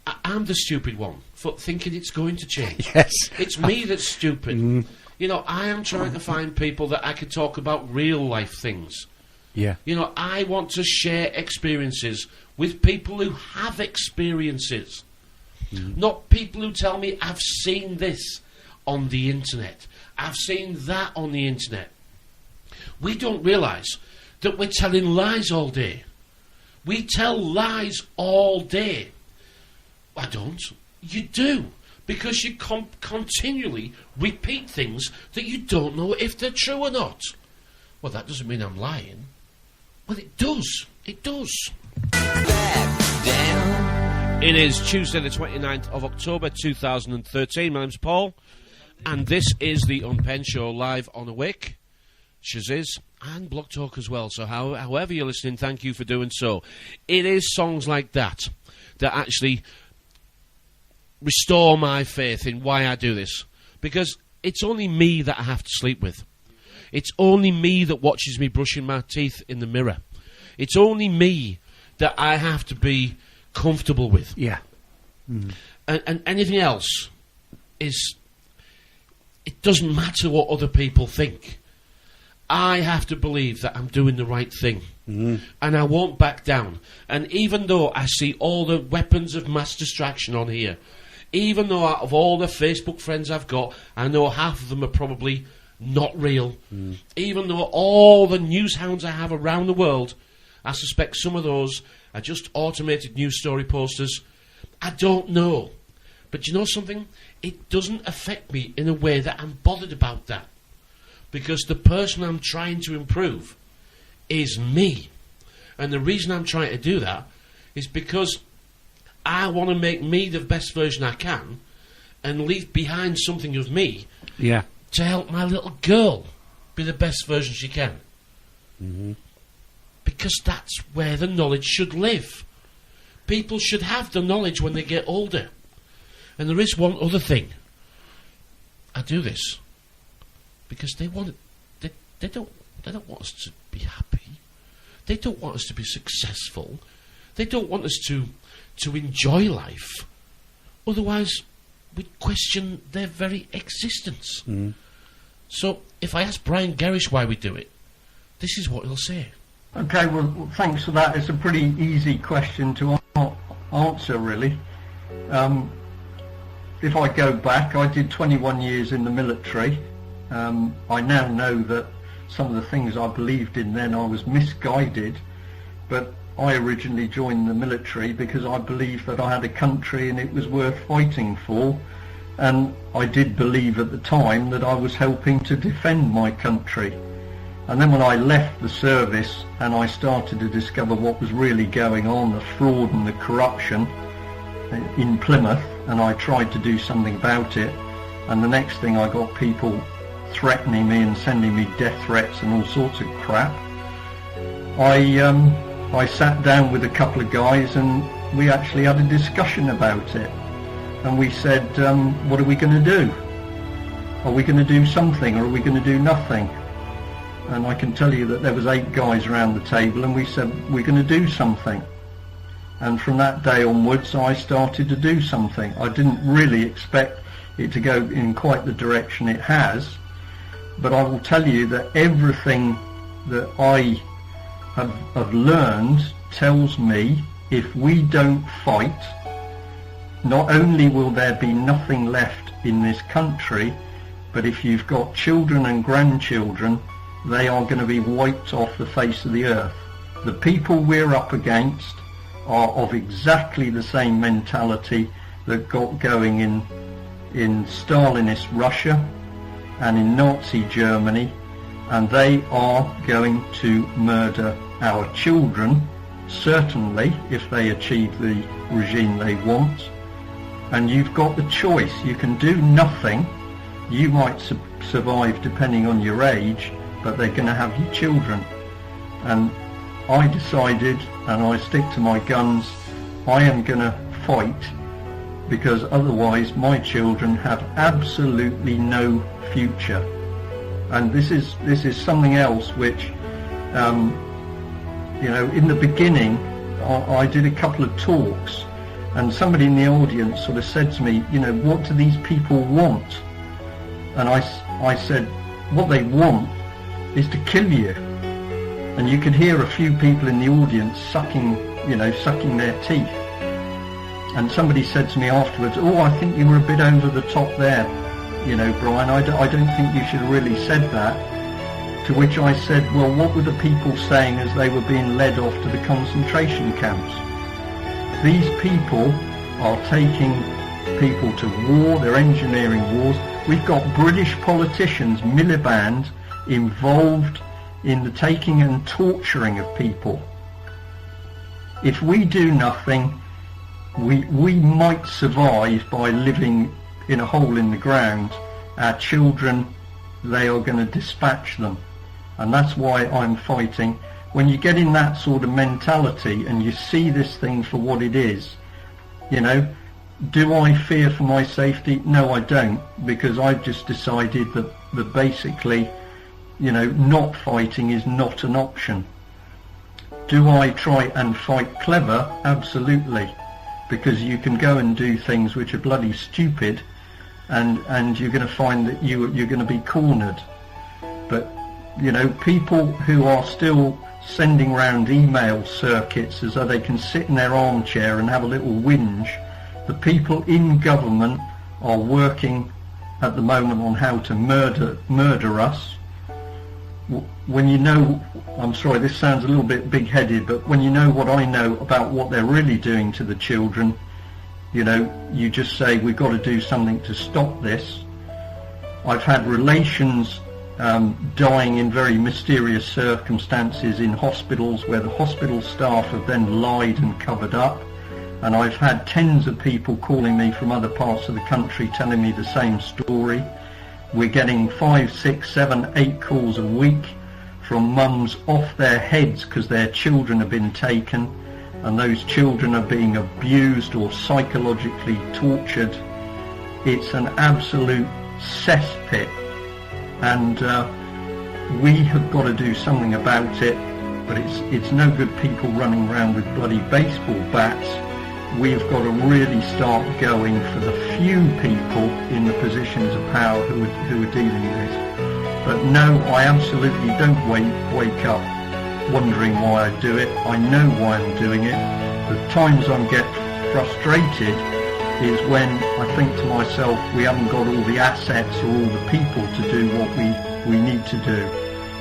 I'm the stupid one for thinking it's going to change. Yes. It's me that's stupid. You know, I am trying to find people that I can talk about real life things. Yeah. You know, I want to share experiences with people who have experiences. Not people who tell me, I've seen this on the internet. I've seen that on the internet. We don't realise that we're telling lies all day. We tell lies all day. I don't. You do. Because you continually repeat things that you don't know if they're true or not. Well, that doesn't mean I'm lying. Well, it does. It does. It is Tuesday the 29th of October 2013. My name's Paul. And this is the Unpenned Show live on Awake, Shaziz, and Blog Talk as well. So however you're listening, thank you for doing so. It is songs like that that actually restore my faith in why I do this. Because it's only me that I have to sleep with. It's only me that watches me brushing my teeth in the mirror. It's only me that I have to be comfortable with. Yeah. And anything else is... It doesn't matter what other people think. I have to believe that I'm doing the right thing. And I won't back down. And even though I see all the weapons of mass distraction on here, even though out of all the Facebook friends I've got, I know half of them are probably not real. Even though all the news hounds I have around the world, I suspect some of those are just automated news story posters. I don't know. But you know something? It doesn't affect me in a way that I'm bothered about that. Because the person I'm trying to improve is me. And the reason I'm trying to do that is because I want to make me the best version I can and leave behind something of me to help my little girl be the best version she can. Because that's where the knowledge should live. People should have the knowledge when they get older. And there is one other thing. I do this because they want it. They don't want us to be happy. They don't want us to be successful. They don't want us to enjoy life. Otherwise, we'd question their very existence. So, if I ask Brian Gerrish why we do it, this is what he'll say. Okay, well, thanks for that. It's a pretty easy question to answer, really. If I go back, I did 21 years in the military. I now know that some of the things I believed in then, I was misguided, but I originally joined the military because I believed that I had a country and it was worth fighting for, and I did believe at the time that I was helping to defend my country. And then when I left the service and I started to discover what was really going on, the fraud and the corruption in Plymouth, and I tried to do something about it, and the next thing I got people threatening me and sending me death threats and all sorts of crap, I sat down with a couple of guys and we actually had a discussion about it, and we said, what are we going to do? Are we going to do something, or are we going to do nothing? And I can tell you that there was 8 guys around the table, and we said, we're going to do something. And from that day onwards I started to do something. I didn't really expect it to go in quite the direction it has, but I will tell you that everything that I have learned tells me if we don't fight, not only will there be nothing left in this country, but if you've got children and grandchildren, they are going to be wiped off the face of the earth. The people we're up against are of exactly the same mentality that got going in Stalinist Russia and in Nazi Germany, and they are going to murder our children, certainly, if they achieve the regime they want. And you've got the choice. You can do nothing. You might survive depending on your age, but they're going to have your children. And I decided, and I stick to my guns, I am going to fight, because otherwise my children have absolutely no future. And this is something else which, in the beginning I did a couple of talks, and somebody in the audience sort of said to me, what do these people want? And I said, what they want is to kill you. And you could hear a few people in the audience sucking their teeth. And somebody said to me afterwards, I think you were a bit over the top there, Brian, I don't think you should have really said that. To which I said, well, what were the people saying as they were being led off to the concentration camps? These people are taking people to war, they're engineering wars. We've got British politicians, Miliband, involved in the taking and torturing of people. If we do nothing, we might survive by living in a hole in the ground. Our children, they are going to dispatch them. And that's why I'm fighting. When you get in that sort of mentality and you see this thing for what it is, do I fear for my safety? No, I don't, because I've just decided that basically, not fighting is not an option. Do I try and fight clever? Absolutely, because you can go and do things which are bloody stupid, and you're going to find that you're going to be cornered. But people who are still sending round email circuits as though they can sit in their armchair and have a little whinge, the people in government are working at the moment on how to murder us. When I'm sorry, this sounds a little bit big-headed, but when you know what I know about what they're really doing to the children, you just say, we've got to do something to stop this. I've had relations dying in very mysterious circumstances in hospitals where the hospital staff have then lied and covered up. And I've had tens of people calling me from other parts of the country telling me the same story. We're getting 5, 6, 7, 8 calls a week from mums off their heads because their children have been taken. and those children are being abused or psychologically tortured, it's an absolute cesspit, and we have got to do something about it. But it's no good people running around with bloody baseball bats. We've got to really start going for the few people in the positions of power who are dealing with this. But no, I absolutely don't wake up wondering why I do it. I know why I'm doing it. The times I get frustrated is when I think to myself, we haven't got all the assets or all the people to do what we need to do.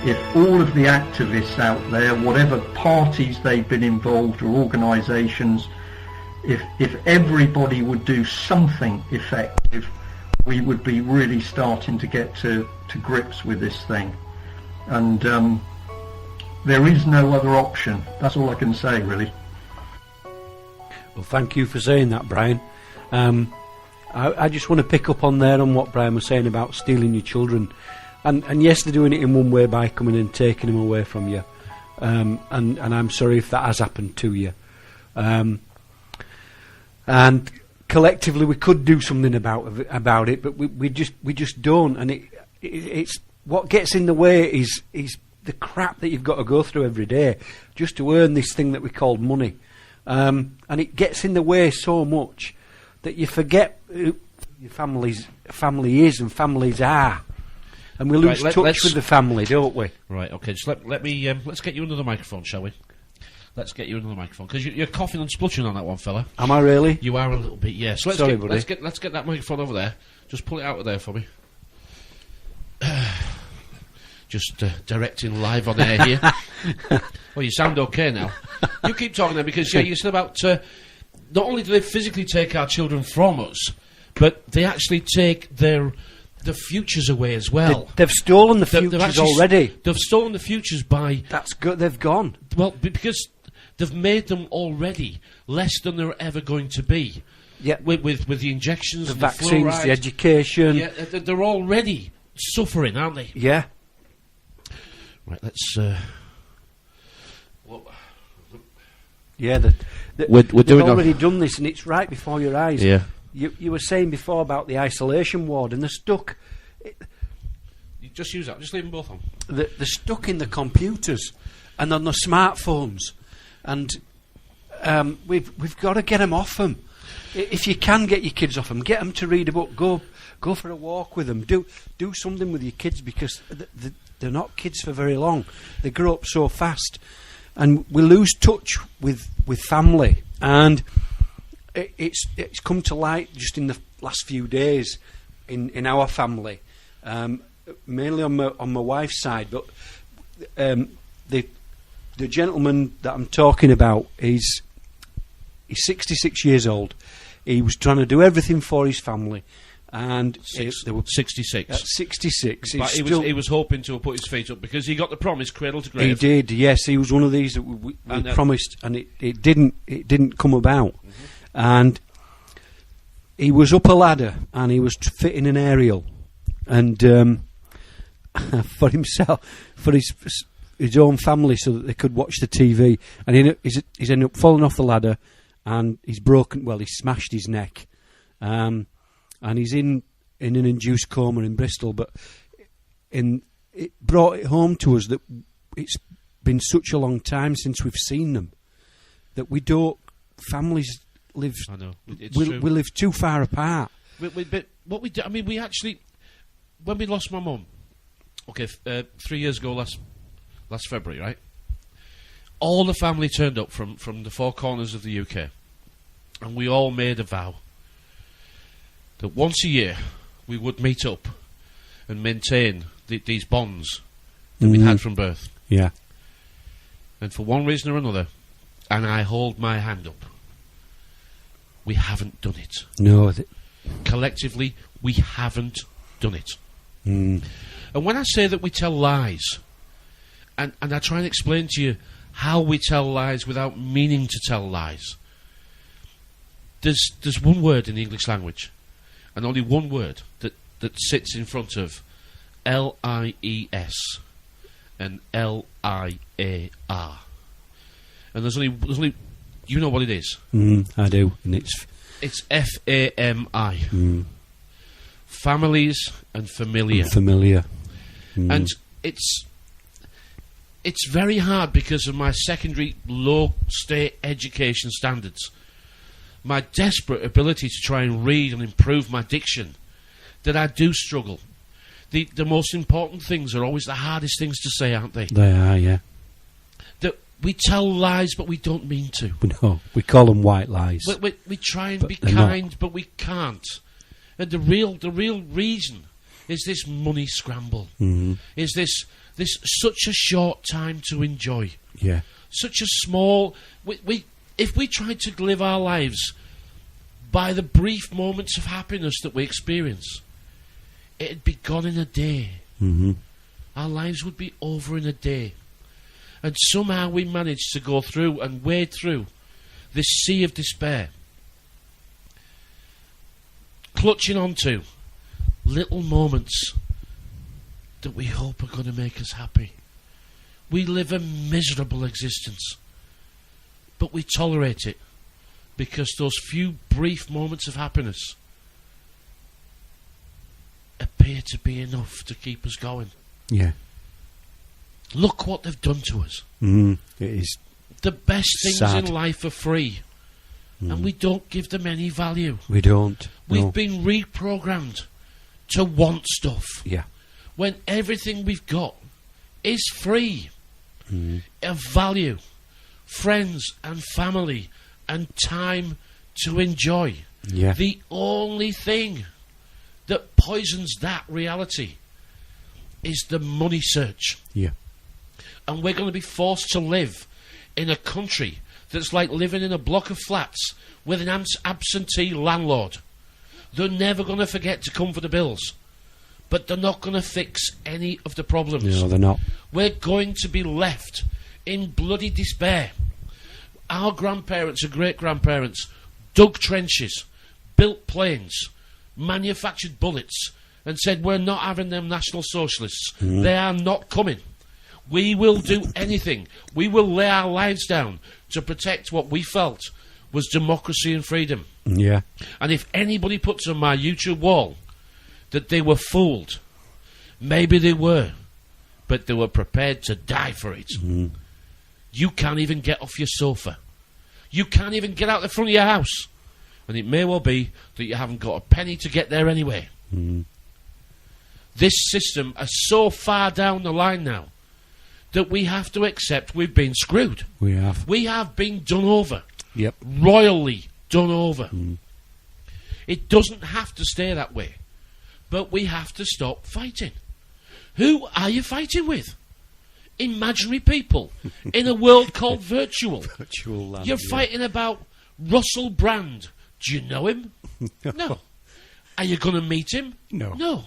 If all of the activists out there, whatever parties they've been involved or organisations, if everybody would do something effective, we would be really starting to get to grips with this thing. And there is no other option. That's all I can say, really. Well, thank you for saying that, Brian. I just want to pick up on what Brian was saying about stealing your children. And yes, they're doing it in one way by coming and taking them away from you. And I'm sorry if that has happened to you. And collectively we could do something about it, but we just don't. And it's what gets in the way is the crap that you've got to go through every day just to earn this thing that we call money. And it gets in the way so much that you forget who your family is and families are. And we lose touch with the family, don't we? Right, okay, just let me, let's get you another microphone, shall we? Let's get you another microphone, because you're coughing and spluttering on that one, fella. Am I really? You are a little bit, yes. Yeah. So Sorry, buddy. Let's get that microphone over there. Just pull it out of there for me. Just directing live on air here. Well, you sound okay now. You keep talking there, because you said about, not only do they physically take our children from us, but they actually take the futures away as well. They've stolen the futures already. They've stolen the futures by... That's good, they've gone. Well, because they've made them already less than they're ever going to be. Yeah. With the injections, the and vaccines, the the education. Yeah, they're already suffering, aren't they? Yeah. Right, let's... Yeah, we're they've doing already done this, and it's right before your eyes. Yeah. You were saying before about the isolation ward, and they're stuck. You just use that. Just leave them both on. They're stuck in the computers and on the smartphones, and we've got to get them off them. If you can get your kids off them, get them to read a book. Go for a walk with them. Do something with your kids, because they're not kids for very long. They grow up so fast, and we lose touch with family. And it's come to light just in the last few days in our family, mainly on my wife's side. But the gentleman that I'm talking about he's 66 years old. He was trying to do everything for his family, and they were 66. At 66, but he was hoping to have put his feet up, because he got the promise cradle to grave. He did, yes. He was one of these that we promised, and it didn't come about. Mm-hmm. And he was up a ladder, and he was fitting an aerial, and for himself, for his own family, so that they could watch the TV. And he's ended up falling off the ladder, and he's smashed his neck, and he's in an induced coma in Bristol. But it brought it home to us that it's been such a long time since we've seen them that families live. I know. We live too far apart. But what we do, I mean, we actually, when we lost my mum, 3 years ago, last February, right? All the family turned up from the four corners of the UK, and we all made a vow that once a year we would meet up and maintain these bonds that we'd had from birth. Yeah. And for one reason or another, and I hold my hand up, we haven't done it. No. Collectively, we haven't done it. Mm. And when I say that we tell lies, and I try and explain to you how we tell lies without meaning to tell lies, there's one word in the English language, and only one word that sits in front of LIES and LIAR. And there's only You know what it is? I do, and it's FAMI. Families and familiar. Familiar. And it's very hard because of my secondary low state education standards, my desperate ability to try and read and improve my diction, that I do struggle. The most important things are always the hardest things to say, aren't they? They are, yeah. That we tell lies, but we don't mean to. No, we call them white lies. We try and But be they're kind, not. but we can't. And the real reason is this money scramble. Is this such a short time to enjoy? Yeah. Such a small. If we tried to live our lives by the brief moments of happiness that we experience, it'd be gone in a day. Our lives would be over in a day. And somehow we managed to go through and wade through this sea of despair, clutching onto little moments that we hope are going to make us happy. We live a miserable existence, but we tolerate it because those few brief moments of happiness appear to be enough to keep us going. Yeah. Look what they've done to us. It is. The best things Sad. in life are free, and we don't give them any value. We don't. We've no. been reprogrammed to want stuff Yeah. when everything we've got is free, of value, friends and family and time to enjoy. Yeah. The only thing that poisons that reality is the money search. Yeah. And we're going to be forced to live in a country that's like living in a block of flats with an absentee landlord. They're never going to forget to come for the bills, but they're not going to fix any of the problems. No, they're not. We're going to be left in bloody despair. Our grandparents and great-grandparents dug trenches, built planes, manufactured bullets, and said, we're not having them National Socialists. They are not coming. We will do anything. We will lay our lives down to protect what we felt was democracy and freedom. Yeah. And if anybody puts on my YouTube wall that they were fooled, maybe they were, but they were prepared to die for it. You can't even get off your sofa. You can't even get out the front of your house. And it may well be that you haven't got a penny to get there anyway. This system is so far down the line now that we have to accept we've been screwed. We have. We have been done over. Yep. Royally done over. It doesn't have to stay that way. But we have to stop fighting. Who are you fighting with? Imaginary people in a world called virtual. Virtual land. You're fighting about Russell Brand. Do you know him? No. Are you going to meet him? No. No.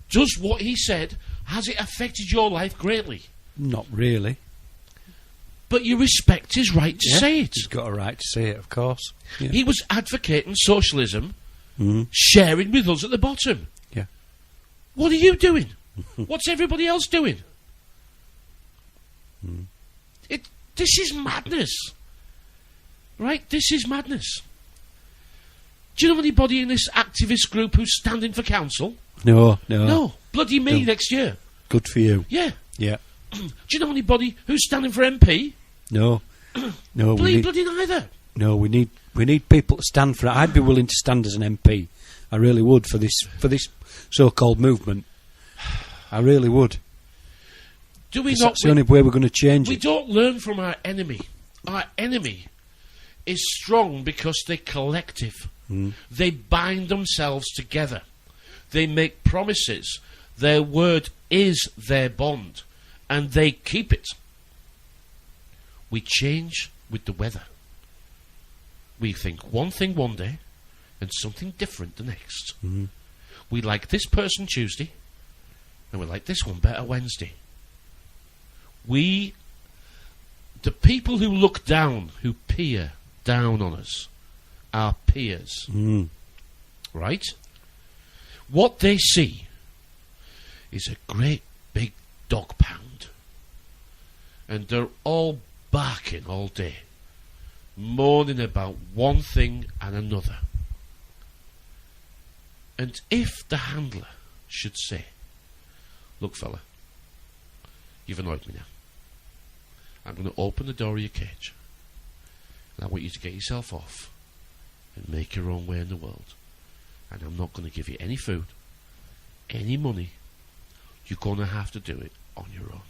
Does what he said, has it affected your life greatly? Not really. But you respect his right to say it. He's got a right to say it, of course. Yeah. He was advocating socialism, sharing with us at the bottom. Yeah. What are you doing? What's everybody else doing? This is madness. Right? This is madness. Do you know anybody in this activist group who's standing for council? No. No. Bloody me No. next year. Good for you. Yeah. Yeah. Do you know anybody who's standing for MP? No. No. Bloody neither. No. We need people to stand for it. I'd be willing to stand as an MP. I really would for this so-called movement. I really would. Do we 'Cause not? That's the only way we're going to change We it. don't learn from our enemy. Our enemy is strong because they're collective. They bind themselves together. They make promises. Their word is their bond. And they keep it. We change with the weather. We think one thing one day and something different the next. We like this person Tuesday and we like this one better Wednesday. The people who look down, who peer down on us, are peers. Right? What they see is a great big dog pound. And they're all barking all day. moaning about one thing and another. And if the handler should say, look fella, you've annoyed me now. I'm going to open the door of your cage and I want you to get yourself off and make your own way in the world. And I'm not going to give you any food, any money. You're going to have to do it on your own.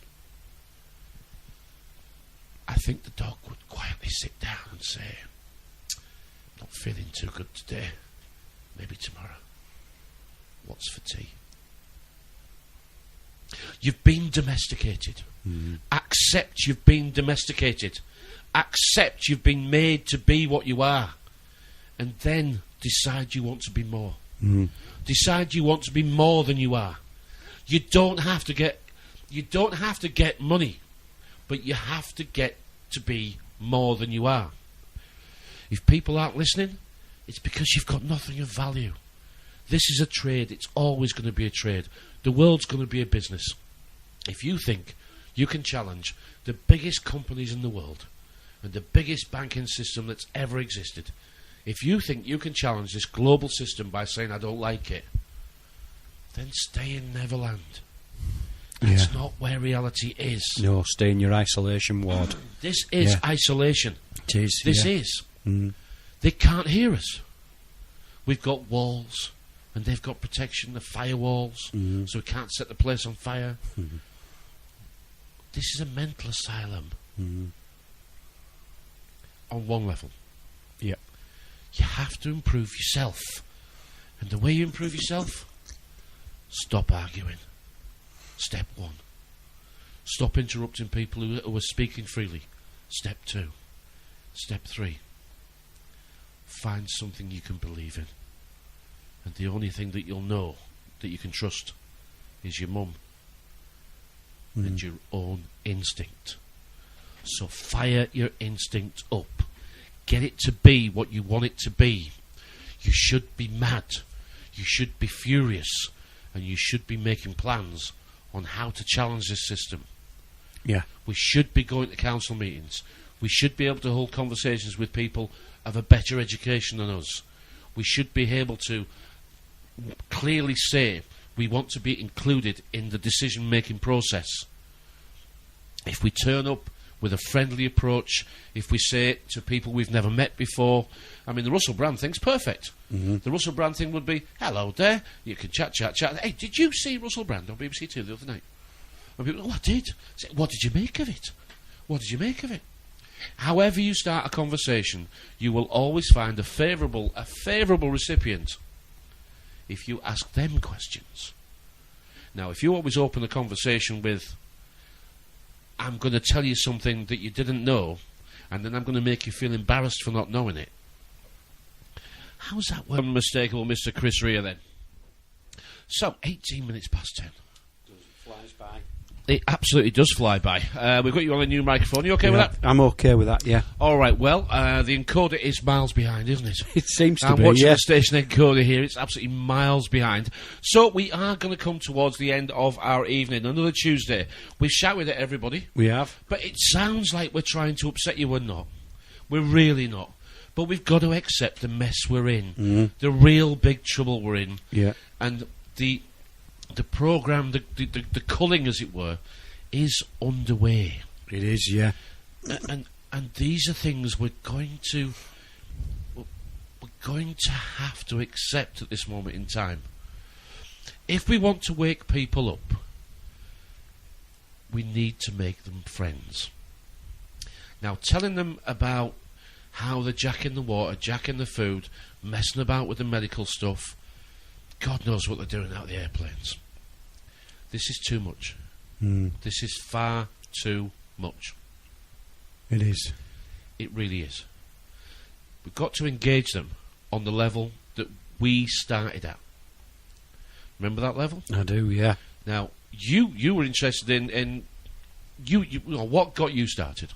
I think the dog would quietly sit down and say, not feeling too good today, maybe tomorrow. What's for tea? You've been domesticated. Accept you've been domesticated. Accept you've been made to be what you are. And then decide you want to be more. Decide you want to be more than you are. You don't have to get money, but you have to get to be more than you are. If people aren't listening, it's because you've got nothing of value. This is a trade. It's always going to be a trade. The world's going to be a business. If you think you can challenge the biggest companies in the world and the biggest banking system that's ever existed, if you think you can challenge this global system by saying, I don't like it, then stay in Neverland. That's not where reality is. No, stay in your isolation ward. This is isolation. It is. This is. They can't hear us. We've got walls, and they've got protection, the firewalls, so we can't set the place on fire. This is a mental asylum. On one level. Yep. You have to improve yourself. And the way you improve yourself, stop arguing. Step 1. Stop interrupting people who are speaking freely. Step 2. Step 3. Find something you can believe in. And the only thing that you'll know that you can trust is your mum and your own instinct. So fire your instinct up. Get it to be what you want it to be. You should be mad. You should be furious. And you should be making plans on how to challenge this system. Yeah. We should be going to council meetings. We should be able to hold conversations with people of a better education than us. We should be able to clearly say we want to be included in the decision-making process. If we turn up with a friendly approach, if we say to people we've never met before, I mean, the Russell Brand thing's perfect. The Russell Brand thing would be, hello there, you can chat. Hey, did you see Russell Brand on BBC Two the other night? And people, I did. Say, what did you make of it? What did you make of it? However you start a conversation, you will always find a favourable recipient if you ask them questions. Now, if you always open a conversation with, I'm going to tell you something that you didn't know, and then I'm going to make you feel embarrassed for not knowing it. How's that one unmistakable Mr. Chris Rea then? So, 18 minutes past 10. Flies by. It absolutely does fly by. We've got you on a new microphone. You okay with that? I'm okay with that, yeah. All right, well, the encoder is miles behind, isn't it? It seems to I'm be, watching the station encoder here. It's absolutely miles behind. So we are going to come towards the end of our evening. Another Tuesday. We've shouted at everybody. We have. But it sounds like we're trying to upset you. We're not. We're really not. But we've got to accept the mess we're in. The real big trouble we're in. Yeah. And the programme, the culling, as it were, is underway. It is, yeah. And these are things we're going to have to accept at this moment in time. If we want to wake people up, we need to make them friends. Now, telling them about how they're jacking the water, jacking the food, messing about with the medical stuff, God knows what they're doing out of the airplanes. This is too much. This is far too much. It is. It really is. We've got to engage them on the level that we started at. Remember that level? I do, yeah. Now, you were interested in you know, what got you started?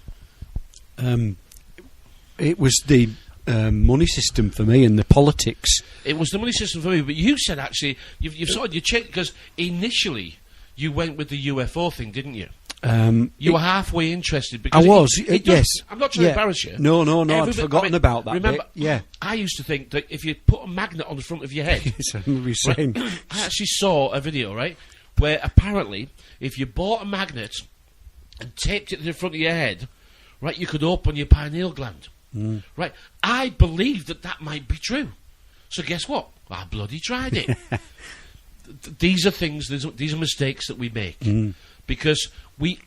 It was the money system for me and the politics. It was the money system for me, but you said actually you've sort of changed, because initially you went with the UFO thing, didn't you? You were halfway interested because I was. It yes. I'm not trying to embarrass you. No. I'd forgotten about that. Remember, bit. I used to think that if you put a magnet on the front of your head, Yes, I remember you saying. I actually saw a video, right, where apparently if you bought a magnet and taped it to the front of your head, right, you could open your pineal gland. Right, I believed that might be true. So guess what? I bloody tried it. These are things. These are mistakes that we make because we're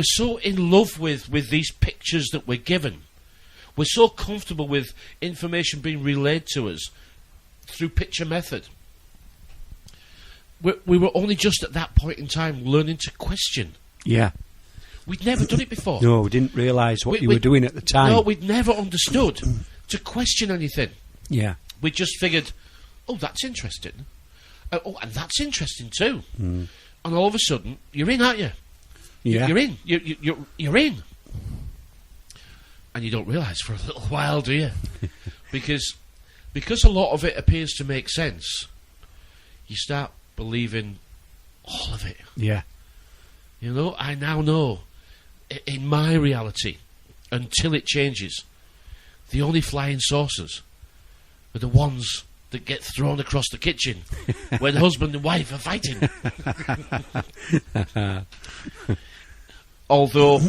so in love with these pictures that we're given. We're so comfortable with information being relayed to us through picture method. We were only just at that point in time learning to question. Yeah. We'd never done it before. No, we didn't realise what you were doing at the time. No, we'd never understood to question anything. Yeah. We just figured, oh, that's interesting. Oh, and that's interesting too. And all of a sudden, you're in, aren't you? Yeah. You're in. You're in. And you don't realise for a little while, do you? because a lot of it appears to make sense, you start believing all of it. Yeah. You know, I now know, in my reality, until it changes, the only flying saucers are the ones that get thrown across the kitchen when husband and wife are fighting. Although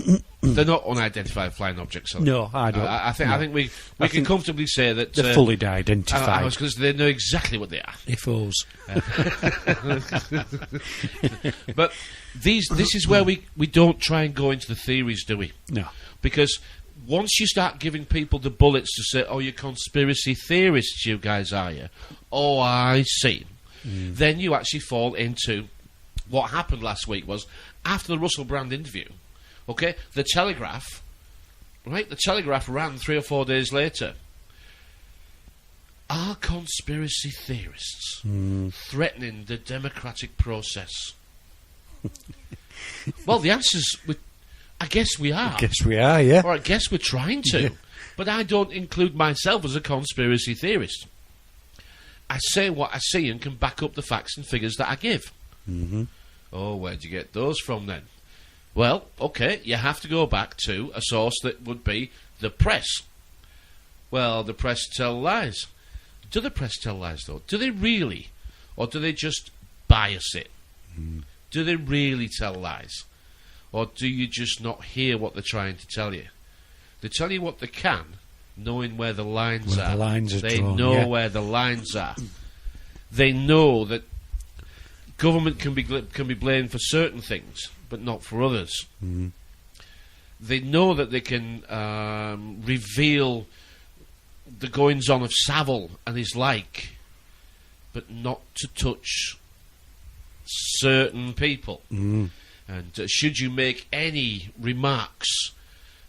they're not unidentified flying objects. No, I don't. I think we can comfortably say that they're fully identified. I was going to say they know exactly what they are. Fools. But this is where we don't try and go into the theories, do we? No. Because once you start giving people the bullets to say, oh, you're conspiracy theorists, you guys, are you? Oh, I see. Then you actually fall into what happened last week was, after the Russell Brand interview, okay, the Telegraph ran 3 or 4 days later. Are conspiracy theorists threatening the democratic process? Well, the answer's... I guess we are. I guess we are, yeah. Or I guess we're trying to. Yeah. But I don't include myself as a conspiracy theorist. I say what I see and can back up the facts and figures that I give. Oh, where'd you get those from then? Well, okay, you have to go back to a source that would be the press. Well, the press tell lies. Do the press tell lies, though? Do they really? Or do they just bias it? Do they really tell lies? Or do you just not hear what they're trying to tell you? They tell you what they can, knowing where the lines are. They know where the lines are. They know that government can be blamed for certain things, but not for others. They know that they can reveal the goings-on of Savile and his like, but not to touch certain people. And should you make any remarks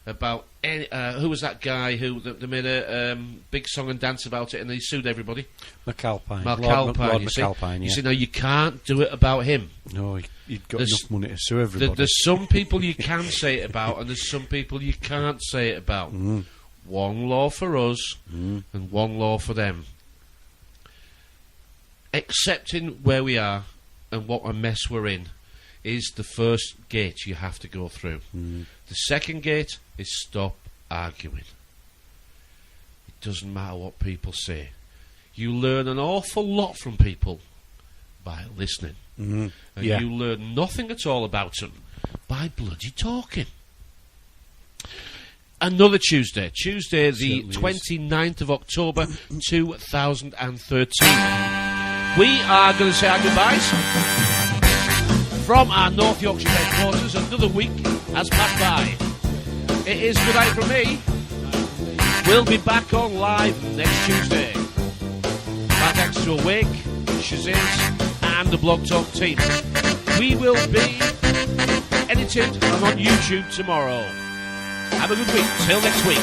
about any... who was that guy who they made a big song and dance about it and he sued everybody? McAlpine. Lord McAlpine, You see, now you can't do it about him. No, he'd got enough money to sue everybody. There's some people you can say it about and there's some people you can't say it about. One law for us and one law for them. Accepting where we are and what a mess we're in is the first gate you have to go through. The second gate is stop arguing. It doesn't matter what people say. You learn an awful lot from people by listening. And you learn nothing at all about them by bloody talking. Another Tuesday the 29th of October 2013. We are going to say our goodbyes from our North Yorkshire headquarters. Another week has passed by. It is good night from me. We'll be back on live next Tuesday. My thanks to Awake, Shaziz and the Blog Talk team. We will be edited and on YouTube tomorrow. Have a good week. Till next week.